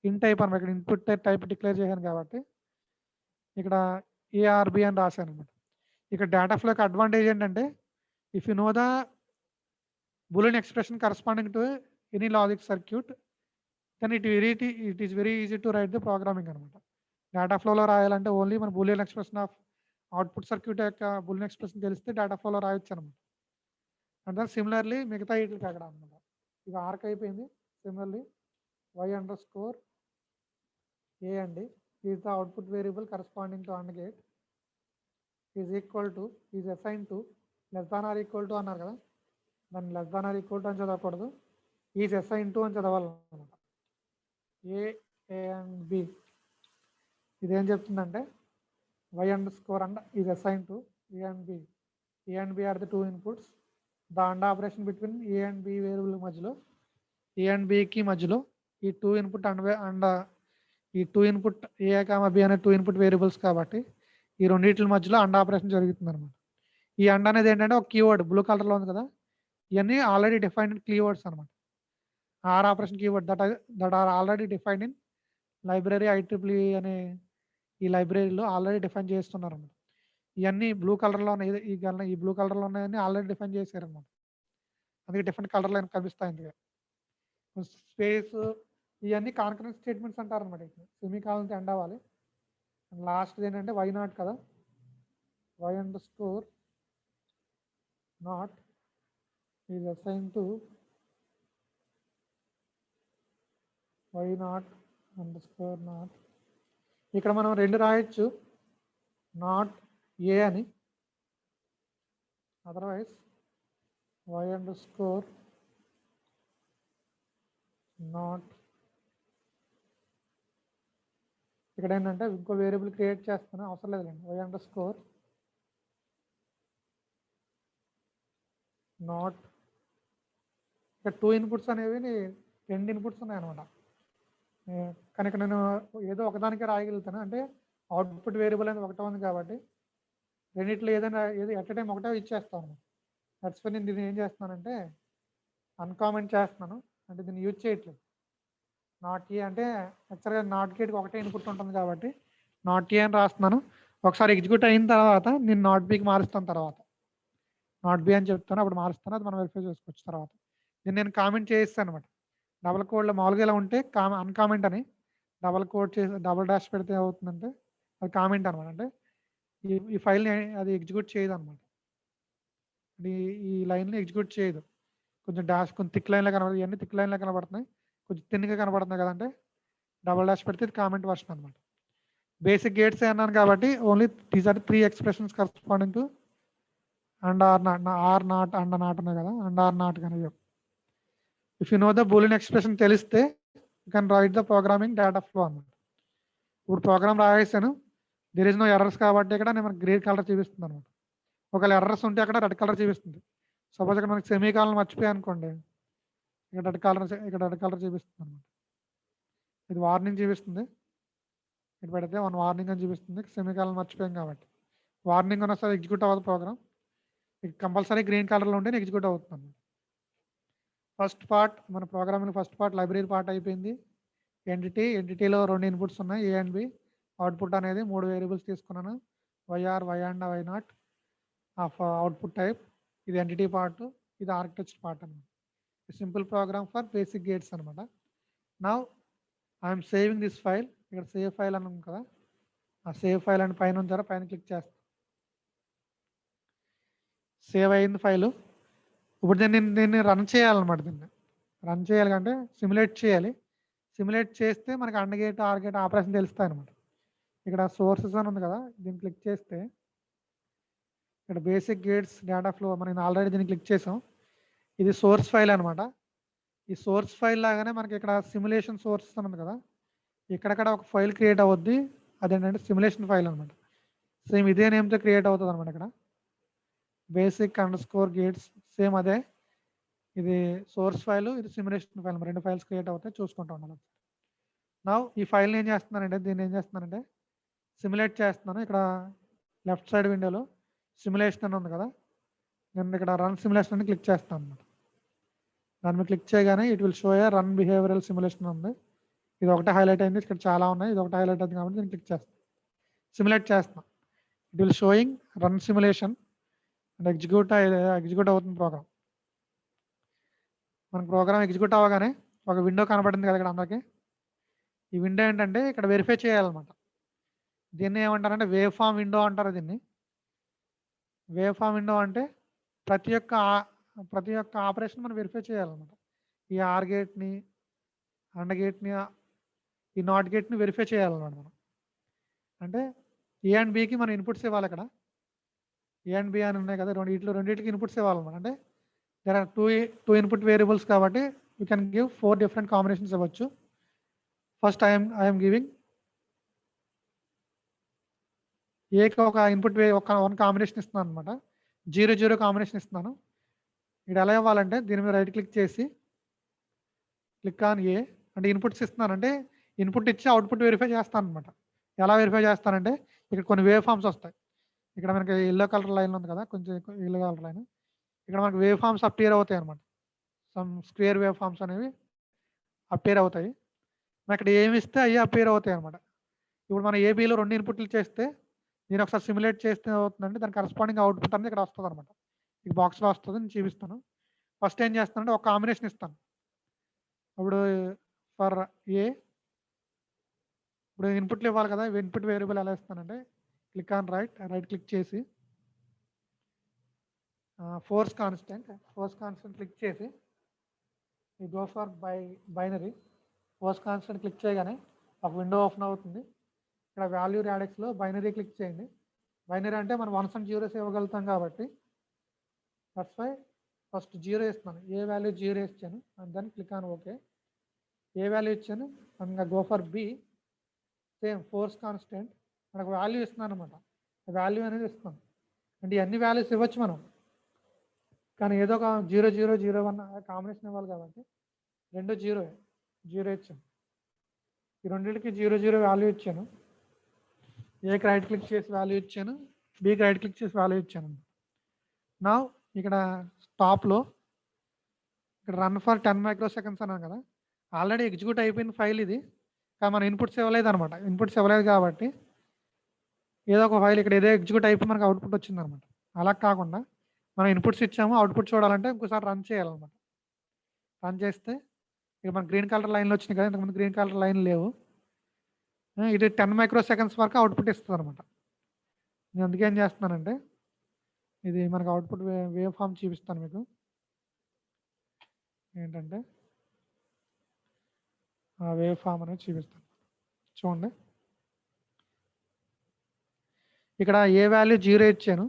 In type అనమాట, ఇక్కడ input type declare చేశాను కాబట్టి ఇక్కడ ARB అని రాశాను అనమాట. ఇక్కడ డేటా ఫ్లోకి అడ్వాంటేజ్ ఏంటంటే if you know the Boolean expression corresponding to any logic circuit then it is very easy to write the programming అనమాట. డేటా ఫ్లోలో రాయాలంటే ఓన్లీ మన boolean expression of output circuit యొక్క బూలియన్ ఎక్స్ప్రెషన్ తెలిస్తే data ఫ్లోలో రాయొచ్చు అనమాట. అండ్ దెన్ సిమిలర్లీ మిగతా వీటికి అక్కడ అనమాట. ఇది ఆర్క్ అయిపోయింది. సిమిలర్లీ వై అండర్స్కోర్ ఏ అండి is the output variable corresponding to AND gate is equal to, is assign to, less than or equal to అన్నారు కదా, దాన్ని less than or equal to అని చదవకూడదు, ఈజ్ అసైన్ టు అని చదవాలన్నమాట. ఏ and B ఇదేం చెప్తుందంటే y underscore and is assigned to a and b. A and b are the two inputs. The AND operation between a and b variable మధ్యలో a and b కి మధ్యలో ఈ two input and ఈ two input ఏ comma B అనే two input variables కాబట్టి ఈ రెండింటి మధ్యలో అండ్ ఆపరేషన్ జరుగుతుంది అనమాట. ఈ అండ్ అనేది ఏంటంటే ఒక కీవర్డ్ బ్లూ కలర్లో ఉంది కదా, ఇవన్నీ ఆల్రెడీ డిఫైన్డ్ కీవర్డ్స్ అనమాట. Or operation keyword that are already defined in library IEEE అనే ఈ లైబ్రరీలో ఆల్రెడీ డిఫైన్ చేస్తున్నారు అనమాట. ఇవన్నీ బ్లూ కలర్లో ఉన్నాయి, ఈ బ్లూ కలర్లో ఉన్నాయని ఆల్రెడీ డిఫైన్ చేశారు అనమాట. అందుకే డిఫరెంట్ కలర్లో కనిపిస్తాయి. అందుకే స్పేస్ ఇవన్నీ కాన్కరెంట్ స్టేట్మెంట్స్ అంటారు అనమాట. సెమీ కాలంతో ఎండ్ అవ్వాలి. లాస్ట్ ఏంటంటే వై నాట్ కదా, Y underscore not is assign to Y not underscore not. ఇక్కడ మనం రెండు రాయొచ్చు, నాట్ ఏ అని, అదర్వైజ్ వై అండర్స్కోర్ నాట్. ఇక్కడ ఏంటంటే ఇంకో వేరియబుల్ క్రియేట్ చేస్తాను, అవసరం లేదులేండి. Y underscore not. ఇక్కడ టూ ఇన్పుట్స్ అనేవి రెండు ఇన్పుట్స్ ఉన్నాయన్నమాట. కనుక నేను ఏదో ఒకదానికే రాయగలుగుతాను, అంటే అవుట్పుట్ వేరియబుల్ అనేది ఒకటే ఉంది కాబట్టి రెండిట్లో ఏదైనా ఎట్ టైం ఒకటే ఇచ్చేస్తాను. దట్స్ వై నేను దీన్ని ఏం చేస్తున్నానంటే అన్కామెంట్ చేస్తున్నాను, అంటే దీన్ని యూజ్ చేయట్లేదు. నాట్ ఏ అంటే యాక్చువల్గా నాట్ గేట్కి ఒకటే ఇన్పుట్ ఉంటుంది కాబట్టి నాట్ ఏ అని రాస్తున్నాను. ఒకసారి ఎగ్జిక్యూట్ అయిన తర్వాత నేను నాట్ బికి మారుస్తాను, తర్వాత నాట్ బి అని చెప్తాను, అప్పుడు మారుస్తాను. అది మనం వెరిఫై చేసుకోవచ్చు. తర్వాత దీన్ని నేను కామెంట్ చేయిస్తాను అనమాట. డబల్ కోడ్లో మామూలుగా ఇలా ఉంటే అన్కామెంట్ అని, డబల్ కోడ్ చేసి డబల్ డాష్ పెడితే అవుతుందంటే అది కామెంట్ అనమాట. అంటే ఈ ఫైల్ని అది ఎగ్జిక్యూట్ చేయదు అనమాట. ఈ లైన్ని ఎగ్జిక్యూట్ చేయదు. కొంచెం డాష్ కొంచెం థిక్ లైన్లో కనబడుతుంది, ఇవన్నీ థిక్ లైన్లో కనబడుతున్నాయి, కొంచెం తిన్గా కనబడుతున్నాయి కదంటే డబల్ డాష్ పెడితే ఇది కామెంట్ వర్షన్ అనమాట. బేసిక్ గేట్స్ అన్నాను కాబట్టి only these are 3 expressions corresponding to and or not and not ఉన్నాయి కదా, అండ్ ఆర్ నాట్ కనుక. If you know the Boolean expression తెలిస్తే you can write the programming data flow అనమాట. ఇప్పుడు program రాసేసాను, దేర్ ఇస్ నో ఎర్రర్స్ కాబట్టి ఇక్కడ నేను గ్రీన్ కలర్ చూపిస్తుంది అనమాట. ఒకవేళ ఎర్రర్స్ ఉంటే అక్కడ రెడ్ కలర్ చూపిస్తుంది. సపోజ్ ఇక్కడ మనకి సెమీ కాలం మర్చిపోయా అనుకోండి, ఇక్కడ రెడ్ కలర్ చూపిస్తుంది అనమాట. ఇది వార్నింగ్ చూపిస్తుంది, ఇది పెడితే వన్ వార్నింగ్ అని చూపిస్తుంది. సెమీ కాలం మర్చిపోయాం కాబట్టి వార్నింగ్ అన్న సరే ఎగ్జిక్యూట్ అవ్వదు ప్రోగ్రామ్. కంపల్సరీ గ్రీన్ కలర్లో ఉంటే ఎగ్జిక్యూట్ అవుతుంది. ఫస్ట్ పార్ట్ మన programming first part library part అయిపోయింది. ఎంటిటీలో రెండు ఇన్పుట్స్ ఉన్నాయి, ఏ అండ్ బి. అవుట్పుట్ అనేది 3 వేరియబుల్స్ తీసుకున్నాను, y or, y and why not of output type. ఇది ఎంటిటీ పార్ట్, ఇది ఆర్కిటెక్చర్ పార్ట్ అనమాట. Simple program for basic gates అనమాట. Now I'm saving this file. ఇక్కడ సేవ్ ఫైల్ అని ఉంది కదా, ఆ సేవ్ ఫైల్ అని పైన ఉంచారా, పైన క్లిక్ చేస్తాను. సేవ్ అయింది ఫైలు. ఇప్పుడు దీన్ని రన్ చేయాలన్నమాట. దీన్ని రన్ చేయాలి అంటే సిమ్యులేట్ చేయాలి. సిమ్యులేట్ చేస్తే మనకి and gate, or gate operation తెలుస్తాయి అనమాట. ఇక్కడ సోర్సెస్ అని ఉంది కదా, దీన్ని క్లిక్ చేస్తే ఇక్కడ బేసిక్ గేట్స్ డేటా ఫ్లో మనం ఆల్రెడీ దీన్ని క్లిక్ చేసాం. ఇది సోర్స్ ఫైల్ అనమాట. ఈ సోర్స్ ఫైల్ లాగానే మనకి ఇక్కడ సిమ్యులేషన్ సోర్సెస్ అని ఉంది కదా, ఇక్కడక్కడ ఒక ఫైల్ క్రియేట్ అవుద్ది, అదేంటంటే సిమ్యులేషన్ ఫైల్ అనమాట. సేమ్ ఇదే నేమ్తో క్రియేట్ అవుతుంది అనమాట. ఇక్కడ బేసిక్ అండర్స్కోర్ గేట్స్ సేమ్ అదే. ఇది సోర్స్ ఫైల్, ఇది సిమ్యులేషన్ ఫైల్, రెండు ఫైల్స్ క్రియేట్ అవుతాయి, చూసుకుంటా ఉన్నాను. నా ఈ ఫైల్ని ఏం చేస్తున్నానంటే దీన్ని ఏం చేస్తున్నానంటే సిమ్యులేట్ చేస్తున్నాను. ఇక్కడ లెఫ్ట్ సైడ్ విండోలో సిమ్యులేషన్ అని ఉంది కదా, నేను ఇక్కడ రన్ సిమ్యులేషన్ అని క్లిక్ చేస్తాను అనమాట. దాని మీద క్లిక్ చేయగానే it will show A run behavioural simulation ఉంది. ఇది ఒకటే హైలైట్ అయింది, ఇక్కడ చాలా ఉన్నాయి, ఇది ఒకటే హైలైట్ అయింది కాబట్టి దీన్ని క్లిక్ చేస్తాను. సిమ్యులేట్ చేస్తున్నాం. It will showing run simulation and execute అవుతుంది ప్రోగ్రామ్. మన ప్రోగ్రామ్ ఎగ్జిక్యూట్ అవ్వగానే ఒక విండో కనబడింది కదా ఇక్కడ అందరికీ. ఈ విండో ఏంటంటే ఇక్కడ వెరిఫై చేయాలన్నమాట. దీన్ని ఏమంటారంటే వేవ్ ఫామ్ విండో అంటారు. దీన్ని వేవ్ ఫామ్ విండో అంటే ప్రతి ఒక్క ఆపరేషన్ మనం వెరిఫై చేయాలన్నమాట. ఈ ఆర్ గేట్ని, అండ్ గేట్ని, ఈ నాట్ గేట్ని వెరిఫై చేయాలన్నమాట మనం. అంటే ఏ అండ్ బికి మనం ఇన్పుట్స్ ఇవ్వాలి. ఇక్కడ ఏ అండ్ బి అని ఉన్నాయి కదా, రెండింటికి ఇన్పుట్స్ ఇవ్వాలన్నమాట. అంటే there are two input variables కాబట్టి you can give 4 different combinations ఇవ్వచ్చు. ఫస్ట్ ఐఎమ్ గివింగ్ ఏకి ఒక ఇన్పుట్ వన్ కాంబినేషన్ ఇస్తున్నాను అనమాట. 0 0 కాంబినేషన్ ఇస్తున్నాను. ఇక్కడ ఎలా ఇవ్వాలంటే దీని మీద రైట్ క్లిక్ చేసి క్లిక్ ఆన్ ఏ అంటే ఇన్పుట్స్ ఇస్తున్నాను. అంటే ఇన్పుట్ ఇచ్చి అవుట్పుట్ వెరిఫై చేస్తాను అనమాట. ఎలా వెరిఫై చేస్తానంటే ఇక్కడ కొన్ని వేవ్ ఫామ్స్ వస్తాయి. ఇక్కడ మనకి ఎల్లో కలర్ లైన్ ఉంది కదా, కొంచెం ఎల్లో కలర్ లైన్. ఇక్కడ మనకి వేవ్ ఫామ్స్ అపియర్ అవుతాయి అనమాట. సమ్ స్క్వేర్ వేవ్ ఫామ్స్ అనేవి అపియర్ అవుతాయి. ఇక్కడ ఏమి ఇస్తే అవి అపియర్ అవుతాయి అనమాట. ఇప్పుడు మనం ఏబీలో 2 ఇన్పుట్లు చేస్తే నేను ఒకసారి సిమ్యులేట్ చేస్తే అవుతుందంటే దాని కరస్పాండింగ్ అవుట్పుట్ అనేది ఇక్కడ వస్తుంది అనమాట. ఈ బాక్స్లో వస్తుంది, నేను చూపిస్తాను. ఫస్ట్ ఏం చేస్తానంటే ఒక కాంబినేషన్ ఇస్తాను. ఇప్పుడు ఫర్ ఏ ఇప్పుడు ఇన్పుట్లు ఇవ్వాలి కదా, ఇన్పుట్ వేరియబుల్ ఎలా ఇస్తానంటే క్లిక్ ఆన్ రైట్ క్లిక్ చేసి ఫోర్స్ కాన్స్టెంట్ క్లిక్ చేసి go for binary. Force constant click చేయగానే ఒక విండో ఓపెన్ అవుతుంది. ఇక్కడ వాల్యూ రాడిక్స్లో బైనరీ క్లిక్ చేయండి. బైనరీ అంటే మనం 1s and 0s ఇవ్వగలుగుతాం కాబట్టి దట్స్ వై ఫస్ట్ 0 ఇస్తున్నాను. ఏ వాల్యూ 0 ఇచ్చాను and then click on okay. A value ఇచ్చాను ఇంకా go for B. Same force constant మనకు వాల్యూ ఇస్తున్నాను అనమాట. వాల్యూ అనేది ఇస్తున్నాను. అంటే అన్ని వాల్యూస్ ఇవ్వచ్చు మనం, కానీ ఏదో ఒక 0 0 0 1 కాంబినేషన్ ఇవ్వాలి కాబట్టి 2 0 ఇచ్చాను. ఈ రెండింటికి 0 0 వాల్యూ ఇచ్చాను. ఏకి రైట్ క్లిక్ చేసి వాల్యూ ఇచ్చాను, బికి రైట్ క్లిక్ చేసి వాల్యూ ఇచ్చాను. నా ఇక్కడ టాప్లో ఇక్కడ రన్ ఫర్ 10 మైక్రోసెకండ్స్ అన్నాను కదా, ఆల్రెడీ ఎగ్జిక్యూట్ అయిపోయిన ఫైల్ ఇది. కానీ మనం ఇన్పుట్స్ ఇవ్వలేదు అనమాట. ఇన్పుట్స్ ఇవ్వలేదు కాబట్టి ఏదో ఒక ఫైల్ ఇక్కడ ఏదో ఎగ్జిక్యూట్ అయిపోయి మనకు అవుట్పుట్ వచ్చింది అనమాట. అలా కాకుండా మనం ఇన్పుట్స్ ఇచ్చాము, అవుట్పుట్ చూడాలంటే ఇంకోసారి రన్ చేయాలన్నమాట. రన్ చేస్తే ఇక మన గ్రీన్ కలర్ లైన్లో వచ్చినాయి కదా, ఇంతకుముందు గ్రీన్ కలర్ లైన్ లేవు. ఇది 10 మైక్రోసెకండ్స్ వరకు అవుట్పుట్ ఇస్తుంది అనమాట. నేను అందుకే ఏం చేస్తున్నానంటే ఇది మనకు అవుట్పుట్ వేవ్ ఫామ్ చూపిస్తాను మీకు. ఏంటంటే ఆ వేవ్ ఫామ్ అనేది చూపిస్తాను చూడండి. ఇక్కడ ఏ వాల్యూ 0 ఇచ్చాను,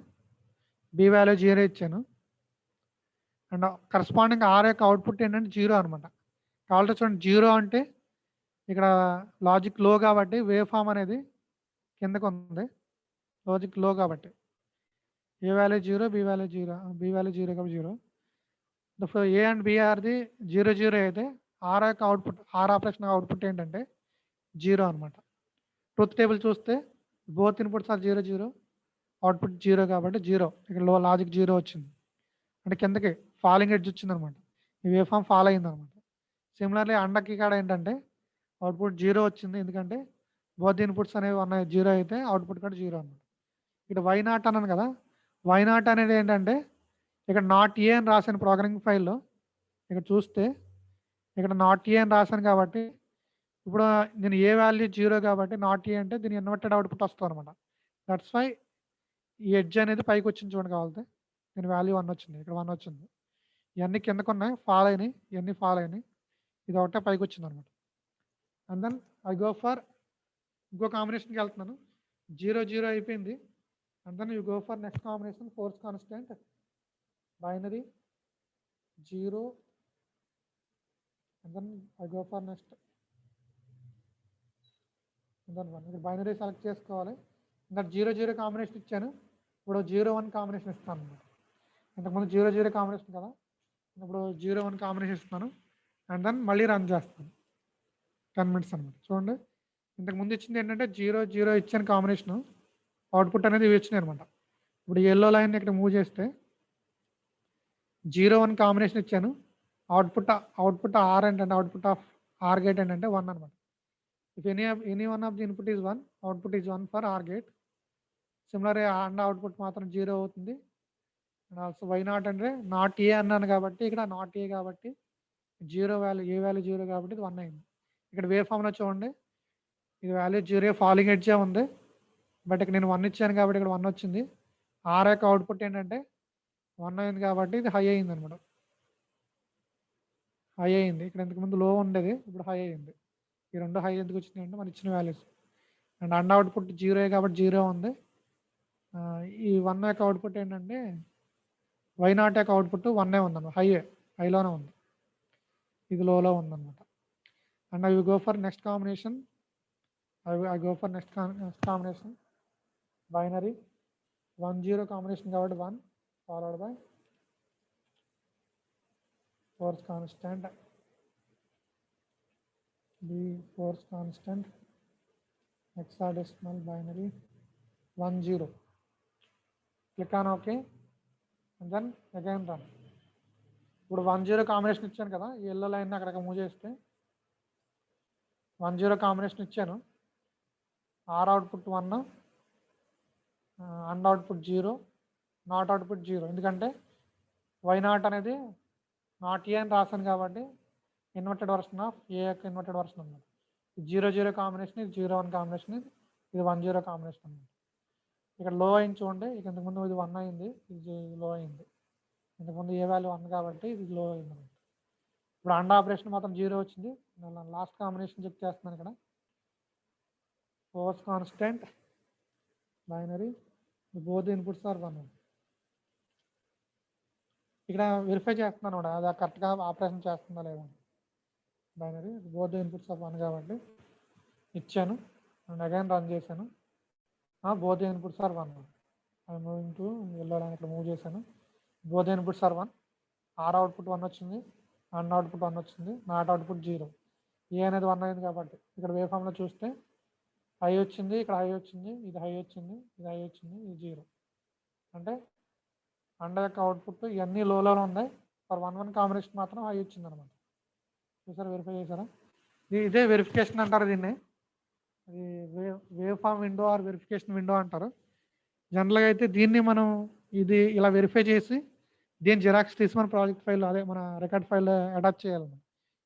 బి వాల్యూ 0 ఇచ్చాను అండ్ కరస్పాండింగ్ ఆర్ యొక్క అవుట్పుట్ ఏంటంటే 0 అనమాట. కావాలంటే చూడండి 0 అంటే ఇక్కడ లాజిక్ లో కాబట్టి వేవ్ ఫామ్ అనేది కిందకు ఉంది. లాజిక్ లో కాబట్టి A value 0, B value 0, B value 0 కాబట్టి 0. ఏ అండ్ బి ఆర్ది 0 0 అయితే ఆర్ యొక్క అవుట్పుట్, ఆర్ ఆపరేషన్ అవుట్పుట్ ఏంటంటే 0 అనమాట. ట్రూత్ టేబుల్ చూస్తే బోత్ ఇన్పుట్స్ ఆర్ 0 0, అవుట్పుట్ 0 కాబట్టి 0. ఇక్కడ లాజిక్ 0 వచ్చింది అంటే కిందకి ఫాలింగ్ ఎడ్జ్ వచ్చింది అనమాట. ఈ వేవ్ ఫామ్ ఫాలో అయింది అనమాట. సిమిలర్లీ అండకి కాడ ఏంటంటే అవుట్పుట్ 0 వచ్చింది, ఎందుకంటే బోత్ ఇన్పుట్స్ అనేవి ఉన్నాయి 0 అయితే అవుట్పుట్ కూడా 0 అనమాట. ఇక్కడ వై నాట్ అన్నాను కదా, వై నాట్ అనేది ఏంటంటే ఇక్కడ నాట్ ఏ అని రాసిన ప్రోగ్రామింగ్ ఫైల్లో ఇక్కడ చూస్తే ఇక్కడ నాట్ ఏ అని రాశాను కాబట్టి ఇప్పుడు నేను ఏ వాల్యూ 0 కాబట్టి నాట్ ఏ అంటే దీని ఇన్వర్టెడ్ అవుట్పుట్ వస్తుంది అనమాట. దట్స్ వై ఈ ఎడ్జ్ అనేది పైకి వచ్చింది చూడండి. కావాలంటే దీని వాల్యూ 1 వచ్చింది, ఇక్కడ 1 వచ్చింది. ఇవన్నీ కిందకు ఉన్నాయి, ఫాల్ అయినాయి, ఇవన్నీ ఫాల్ అయినాయి, ఇది ఒకటే పైకి వచ్చింది అనమాట. And then I go for ఇంకో కాంబినేషన్కి వెళ్తున్నాను. 0 0 అయిపోయింది. And then you go for next combination force constant binary 0 and then I go for next and then 1. ఇక్కడ బైనరీ సెలెక్ట్ చేసుకోవాలి. ఇంకా 0 0 కాంబినేషన్ ఇచ్చాను, ఇప్పుడు 0 1 కాంబినేషన్ ఇస్తాను అనమాట. ఇంతకుముందు 0 0 కాంబినేషన్ కదా, ఇప్పుడు 0 1 కాంబినేషన్ ఇస్తాను అండ్ దెన్ మళ్ళీ రన్ చేస్తాను 10 minutes అనమాట. చూడండి ఇంతకుముందు ఇచ్చింది ఏంటంటే 0 0 ఇచ్చాను కాంబినేషను, అవుట్పుట్ అనేది ఇవి వచ్చినాయి అనమాట. ఇప్పుడు ఎల్లో లైన్ ఇక్కడ మూవ్ చేస్తే 0 1 కాంబినేషన్ ఇచ్చాను, అవుట్పుట్ ఆర్ ఏంటంటే అవుట్పుట్ ఆఫ్ ఆర్ గేట్ ఏంటంటే 1 అనమాట. If any one of the input is 1, output is 1 for or gate. Similar and output మాత్రం 0 అవుతుంది. అండ్ ఆల్సో వై నాట్ అంటే నాట్ ఏ అన్నాను కాబట్టి ఇక్కడ నాట్ ఏ కాబట్టి 0 వాల్యూ, ఏ వాల్యూ 0 కాబట్టి ఇది 1 అయింది. ఇక్కడ వేవ్ ఫామ్లో చూడండి ఇది వాల్యూ 0 ఫాలింగ్ ఎడ్జే ఉంది, బట్ ఇక్కడ నేను 1 ఇచ్చాను కాబట్టి ఇక్కడ 1 వచ్చింది. ఆర్ యొక్క అవుట్పుట్ ఏంటంటే 1 అయింది కాబట్టి ఇది హై అయింది అనమాట. హై అయింది, ఇక్కడ ఇంతకుముందు లో ఉండేది ఇప్పుడు హై అయింది. ఈ రెండు హై ఎందుకు వచ్చినాయి అంటే మనం ఇచ్చిన వాల్యూస్. అండ్ అండ్ అవుట్పుట్ 0 కాబట్టి 0 ఉంది. ఈ 1 యొక్క అవుట్పుట్ ఏంటంటే వై నాట్ యొక్క అవుట్పుట్ 1 ఉందన్నమాట, హైలోనే ఉంది, ఇది లోలో ఉందన్నమాట. And I go for next combination, I go for next combination binary 1 0 combination కాబట్టి 1 followed by force constant b force constant hexadecimal binary 1 0. Click on OK and then again run. ఇప్పుడు 1 0 combination ఇచ్చాను కదా, ఈ yellow line అక్కడికి move చేస్తే 1 0 combination ఇచ్చాను. Are output 1, and output 0, not output 0. ఎందుకంటే why not అనేది నాట్ ఏ అని రాశాను కాబట్టి ఇన్వర్టెడ్ వర్షన్ ఆఫ్ ఏ యొక్క ఇన్వర్టెడ్ వర్షన్ అన్నమాట. 0 0 కాంబినేషన్, ఇది 0 1 కాంబినేషన్, ఇది 1 0 కాంబినేషన్ అన్నమాట. ఇక్కడ లో అయింది చూడండి, ఇక ఇంతకుముందు ఇది 1 అయింది, ఇది లో అయింది. ఇంతకుముందు ఏ వాల్యూ 1 కాబట్టి ఇది లో అయింది అనమాట. ఇప్పుడు అండ్ ఆపరేషన్ మాత్రం 0 వచ్చింది. లాస్ట్ కాంబినేషన్ చెక్ చేస్తున్నాను ఇక్కడ. Force constant binary both inputs are 1. ఇక్కడ వెరిఫై చేస్తున్నాను కూడా అది కరెక్ట్గా ఆపరేషన్ చేస్తుందా లేదా. బైనరీ బోత్ ఇన్పుట్స్ ఆఫ్ 1 కాబట్టి ఇచ్చాను అండ్ అగైన్ రన్ చేశాను. Both inputs are 1. I moving to వెళ్ళడానికి ఇట్లా మూవ్ చేశాను. Both inputs are 1. Or output 1 వచ్చింది, అండ్ అవుట్పుట్ 1 వచ్చింది, నాట్ అవుట్పుట్ 0. ఏ అనేది 1 అయింది కాబట్టి ఇక్కడ వేవ్ ఫామ్లో చూస్తే హై వచ్చింది, ఇక్కడ హై వచ్చింది, ఇది హై వచ్చింది, ఇది హై వచ్చింది, ఇది 0. అంటే అండ్ యొక్క అవుట్పుట్ ఇవన్నీ లోలో ఉన్నాయి. ఫర్ 1 1 కాంబినేషన్ మాత్రం హై వచ్చింది అనమాట. చూసారా, వెరిఫై చేశారా? ఇదే వెరిఫికేషన్ అంటారు దీన్ని. అది wave form window or verification window అంటారు. జనరల్గా అయితే దీన్ని మనం ఇది ఇలా వెరిఫై చేసి దీన్ని జిరాక్స్ తీసి మన ప్రాజెక్ట్ ఫైల్, అదే మన రికార్డ్ ఫైల్ అటాచ్ చేయాలన్నమాట.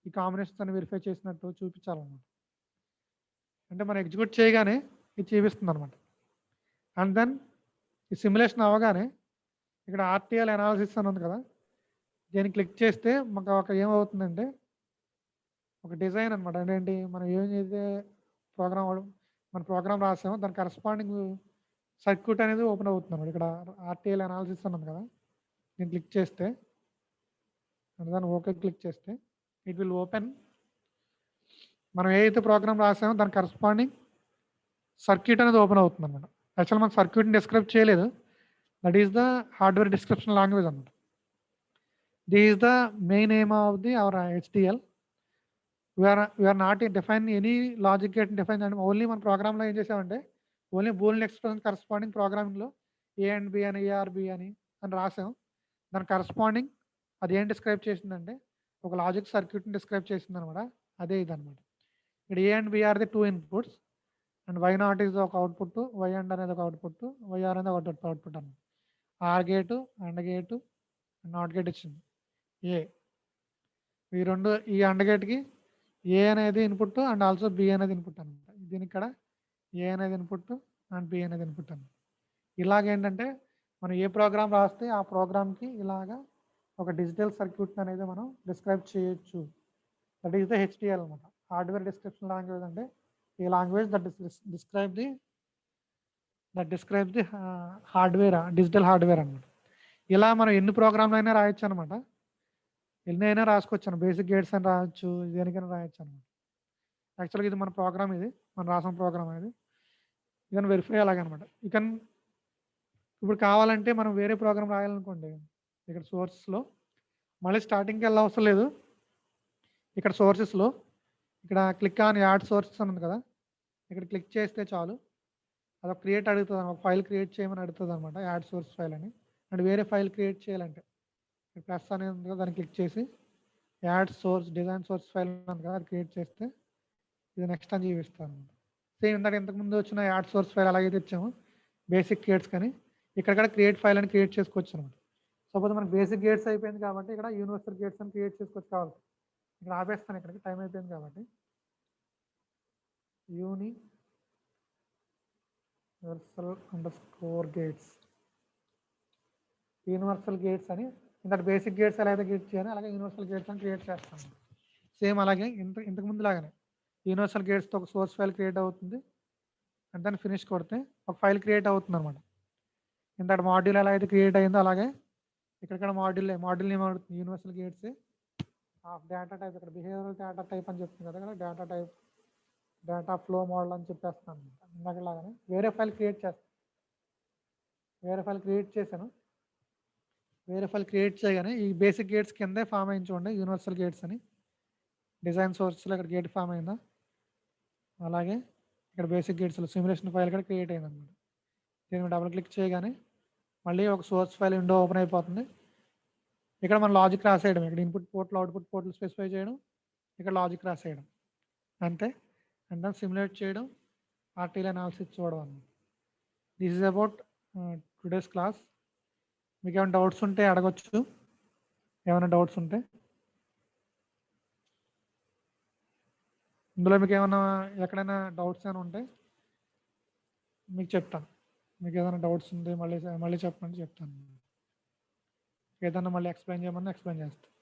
ఈ కాంబినేషన్స్ అని వెరిఫై చేసినట్టు చూపించాలన్నమాట. అంటే మనం ఎగ్జిక్యూట్ చేయగానే ఇది చూపిస్తుంది అనమాట. అండ్ దెన్ ఈ సిమ్యులేషన్ అవ్వగానే ఇక్కడ ఆర్టీఎల్ అనాలిసిస్ అని ఉంది కదా, దీన్ని క్లిక్ చేస్తే మాకు ఒక ఏమవుతుందంటే ఒక డిజైన్ అనమాట. అంటే ఏంటి, మనం ఏదైతే మన ప్రోగ్రామ్ రాసామో దాని కరస్పాండింగ్ సర్క్యూట్ అనేది ఓపెన్ అవుతుంది అనమాట. ఇక్కడ ఆర్టీఎల్ అనాలిసిస్ అని ఉంది కదా, నేను క్లిక్ చేస్తే దాన్ని ఓకే క్లిక్ చేస్తే ఇట్ విల్ ఓపెన్. మనం ఏదైతే ప్రోగ్రామ్ రాసామో దాని కరస్పాండింగ్ సర్క్యూట్ అనేది ఓపెన్ అవుతుంది అనమాట. యాక్చువల్ మనకు సర్క్యూట్ని డిస్క్రైబ్ చేయలేదు. That is the hardware description language అనమాట. This is the main aim of the our HDL. We are not define any logic gate define and only మన ప్రోగ్రామ్లో ఏం చేసామంటే ఓన్లీ బూలియన్ ఎక్స్ప్రెషన్ కరస్పాండింగ్ ప్రోగ్రామింగ్లో ఏ అండ్ బి అని, A or B అని రాసాం. దాని కరస్పాండింగ్ అది ఏం డిస్క్రైబ్ చేసిందంటే ఒక లాజిక్ సర్క్యూట్ని డిస్క్రైబ్ చేసింది అనమాట. అదే ఇదనమాట. ఇక్కడ A and B are the 2 inputs and why not is ఒక అవుట్పుట్, వై అండ్ అనేది ఒక అవుట్పుట్, వైఆర్ అనేది ఒక అవుట్పుట్ అనమాట. Or gate, and gate, not gate ఇచ్చింది ఏ. ఈ రెండు, ఈ అండ్ గేట్కి ఏ అనేది ఇన్పుట్ అండ్ ఆల్సో బి అనేది ఇన్పుట్ అనమాట. దీని ఇక్కడ ఏ అనేది ఇన్పుట్ అండ్ బి అనేది ఇన్పుట్ అనమాట. ఇలాగేంటంటే మనం ఏ ప్రోగ్రామ్ రాస్తే ఆ ప్రోగ్రామ్కి ఇలాగా ఒక డిజిటల్ సర్క్యూట్ అనేది మనం డిస్క్రైబ్ చేయొచ్చు. దట్ ఈస్ ద హెచ్డిఎల్ అనమాట. హార్డ్వేర్ డిస్క్రిప్షన్ లాంగ్వేజ్ అంటే ఈ language that describe the hardware, digital hardware అనమాట. ఇలా మనం ఎన్ని ప్రోగ్రాంలు అయినా రాయొచ్చు అనమాట. ఎన్ని అయినా రాసుకోవచ్చు. బేసిక్ గేట్స్ అని రాయొచ్చు, దేనికైనా రాయొచ్చు అనమాట. యాక్చువల్గా ఇది మన ప్రోగ్రామ్, ఇది మన రాసిన ప్రోగ్రామ్ అనేది. ఇదని వెరిఫై అలాగనమాట. ఇప్పుడు కావాలంటే మనం వేరే ప్రోగ్రామ్ రాయాలనుకోండి, ఇక్కడ సోర్సెస్లో మళ్ళీ స్టార్టింగ్కి వెళ్ళ అవసరం లేదు. ఇక్కడ సోర్సెస్లో ఇక్కడ క్లిక్ ఆన్ యాడ్ సోర్సెస్ అని ఉంది కదా, ఇక్కడ క్లిక్ చేస్తే చాలు. అదొక క్రియేట్ అడుగుతుంది, ఒక ఫైల్ క్రియేట్ చేయమని అడుగుతుంది అనమాట, యాడ్ సోర్స్ ఫైల్ అని. అండ్ వేరే ఫైల్ క్రియేట్ చేయాలంటే ప్లస్ అనేది ఉంది కదా, దాన్ని క్లిక్ చేసి add source design source file ఉంది కదా, అది క్రియేట్ చేస్తే ఇది నెక్స్ట్ అని చూపిస్తాను అనమాట. సేమ్ ఇందాక ఇంతకుముందు వచ్చిన యాడ్ సోర్స్ ఫైల్ అలాగే తెచ్చాము బేసిక్ గేట్స్, కానీ ఇక్కడ క్రియేట్ ఫైల్ అని క్రియేట్ చేసుకోవచ్చు అనమాట. సపోజ్ మనకు బేసిక్ గేట్స్ అయిపోయింది కాబట్టి ఇక్కడ యూనివర్సల్ గేట్స్ అని క్రియేట్ చేసుకోవచ్చు. కావాలి ఇక్కడ ఆపేస్తాను, ఇక్కడికి టైం అయిపోయింది కాబట్టి. యూనివర్సల్ గేట్స్ అని ఇంత బేసిక్ గేట్స్ ఎలా అయితే క్రియేట్ చేయాలి అలాగే యూనివర్సల్ గేట్స్ అని క్రియేట్ చేస్తాను. సేమ్ అలాగే ఇంతకుముందు లాగానే యూనివర్సల్ గేట్స్తో ఒక సోర్స్ ఫైల్ క్రియేట్ అవుతుంది. అండ్ దాన్ని ఫినిష్ కొడితే ఒక ఫైల్ క్రియేట్ అవుతుంది అనమాట. ఇంత మాడ్యూల్ ఎలా అయితే క్రియేట్ అయిందో అలాగే ఇక్కడ మాడ్యూల్ ఏమవుతుంది, universal gates of data type. ఇక్కడ బిహేవియరల్ డేటా టైప్ అని చెప్తుంది కదా, ఇక్కడ data type, data flow model అని చెప్పేస్తాను అనమాట. ఇందాక లాగానే వేరే ఫైల్ క్రియేట్ చేస్తాను. వేరే ఫైల్ క్రియేట్ చేశాను. వేరే ఫైల్ క్రియేట్ చేయగానే ఈ బేసిక్ గేట్స్ కిందే ఫామ్ అయింది చూడండి, యూనివర్సల్ గేట్స్ అని. డిజైన్ సోర్స్లో ఇక్కడ గేట్ ఫామ్ అయిందా, అలాగే ఇక్కడ బేసిక్ గేట్స్లో సిమ్యులేషన్ ఫైల్ కూడా క్రియేట్ అయింది అనమాట. దీన్ని డబుల్ క్లిక్ చేయగానే మళ్ళీ ఒక సోర్స్ ఫైల్ విండో ఓపెన్ అయిపోతుంది. ఇక్కడ మన లాజిక్ రాసేయడం, ఇక్కడ ఇన్పుట్ పోర్ట్లు అవుట్పుట్ పోర్ట్లు స్పెసిఫై చేయడం, ఇక్కడ లాజిక్ రాసేయడం అంతే. అండ్ దాన్ని సిమ్యులేట్ చేయడం, ఆర్టీఎల్ అనాలిసిస్ చూడడం అన్నమాట. This is about today's class. మీకు ఏమైనా డౌట్స్ ఉంటే అడగచ్చు, ఏమైనా డౌట్స్ ఉంటే. ఇందులో మీకు ఏమైనా ఎక్కడైనా డౌట్స్ ఏమైనా ఉంటే మీకు చెప్తాను. మీకు ఏదైనా డౌట్స్ ఉంది మళ్ళీ చెప్పండి, చెప్తాను. ఏదైనా మళ్ళీ ఎక్స్ప్లెయిన్ చేయమని ఎక్స్ప్లెయిన్ చేస్తాను.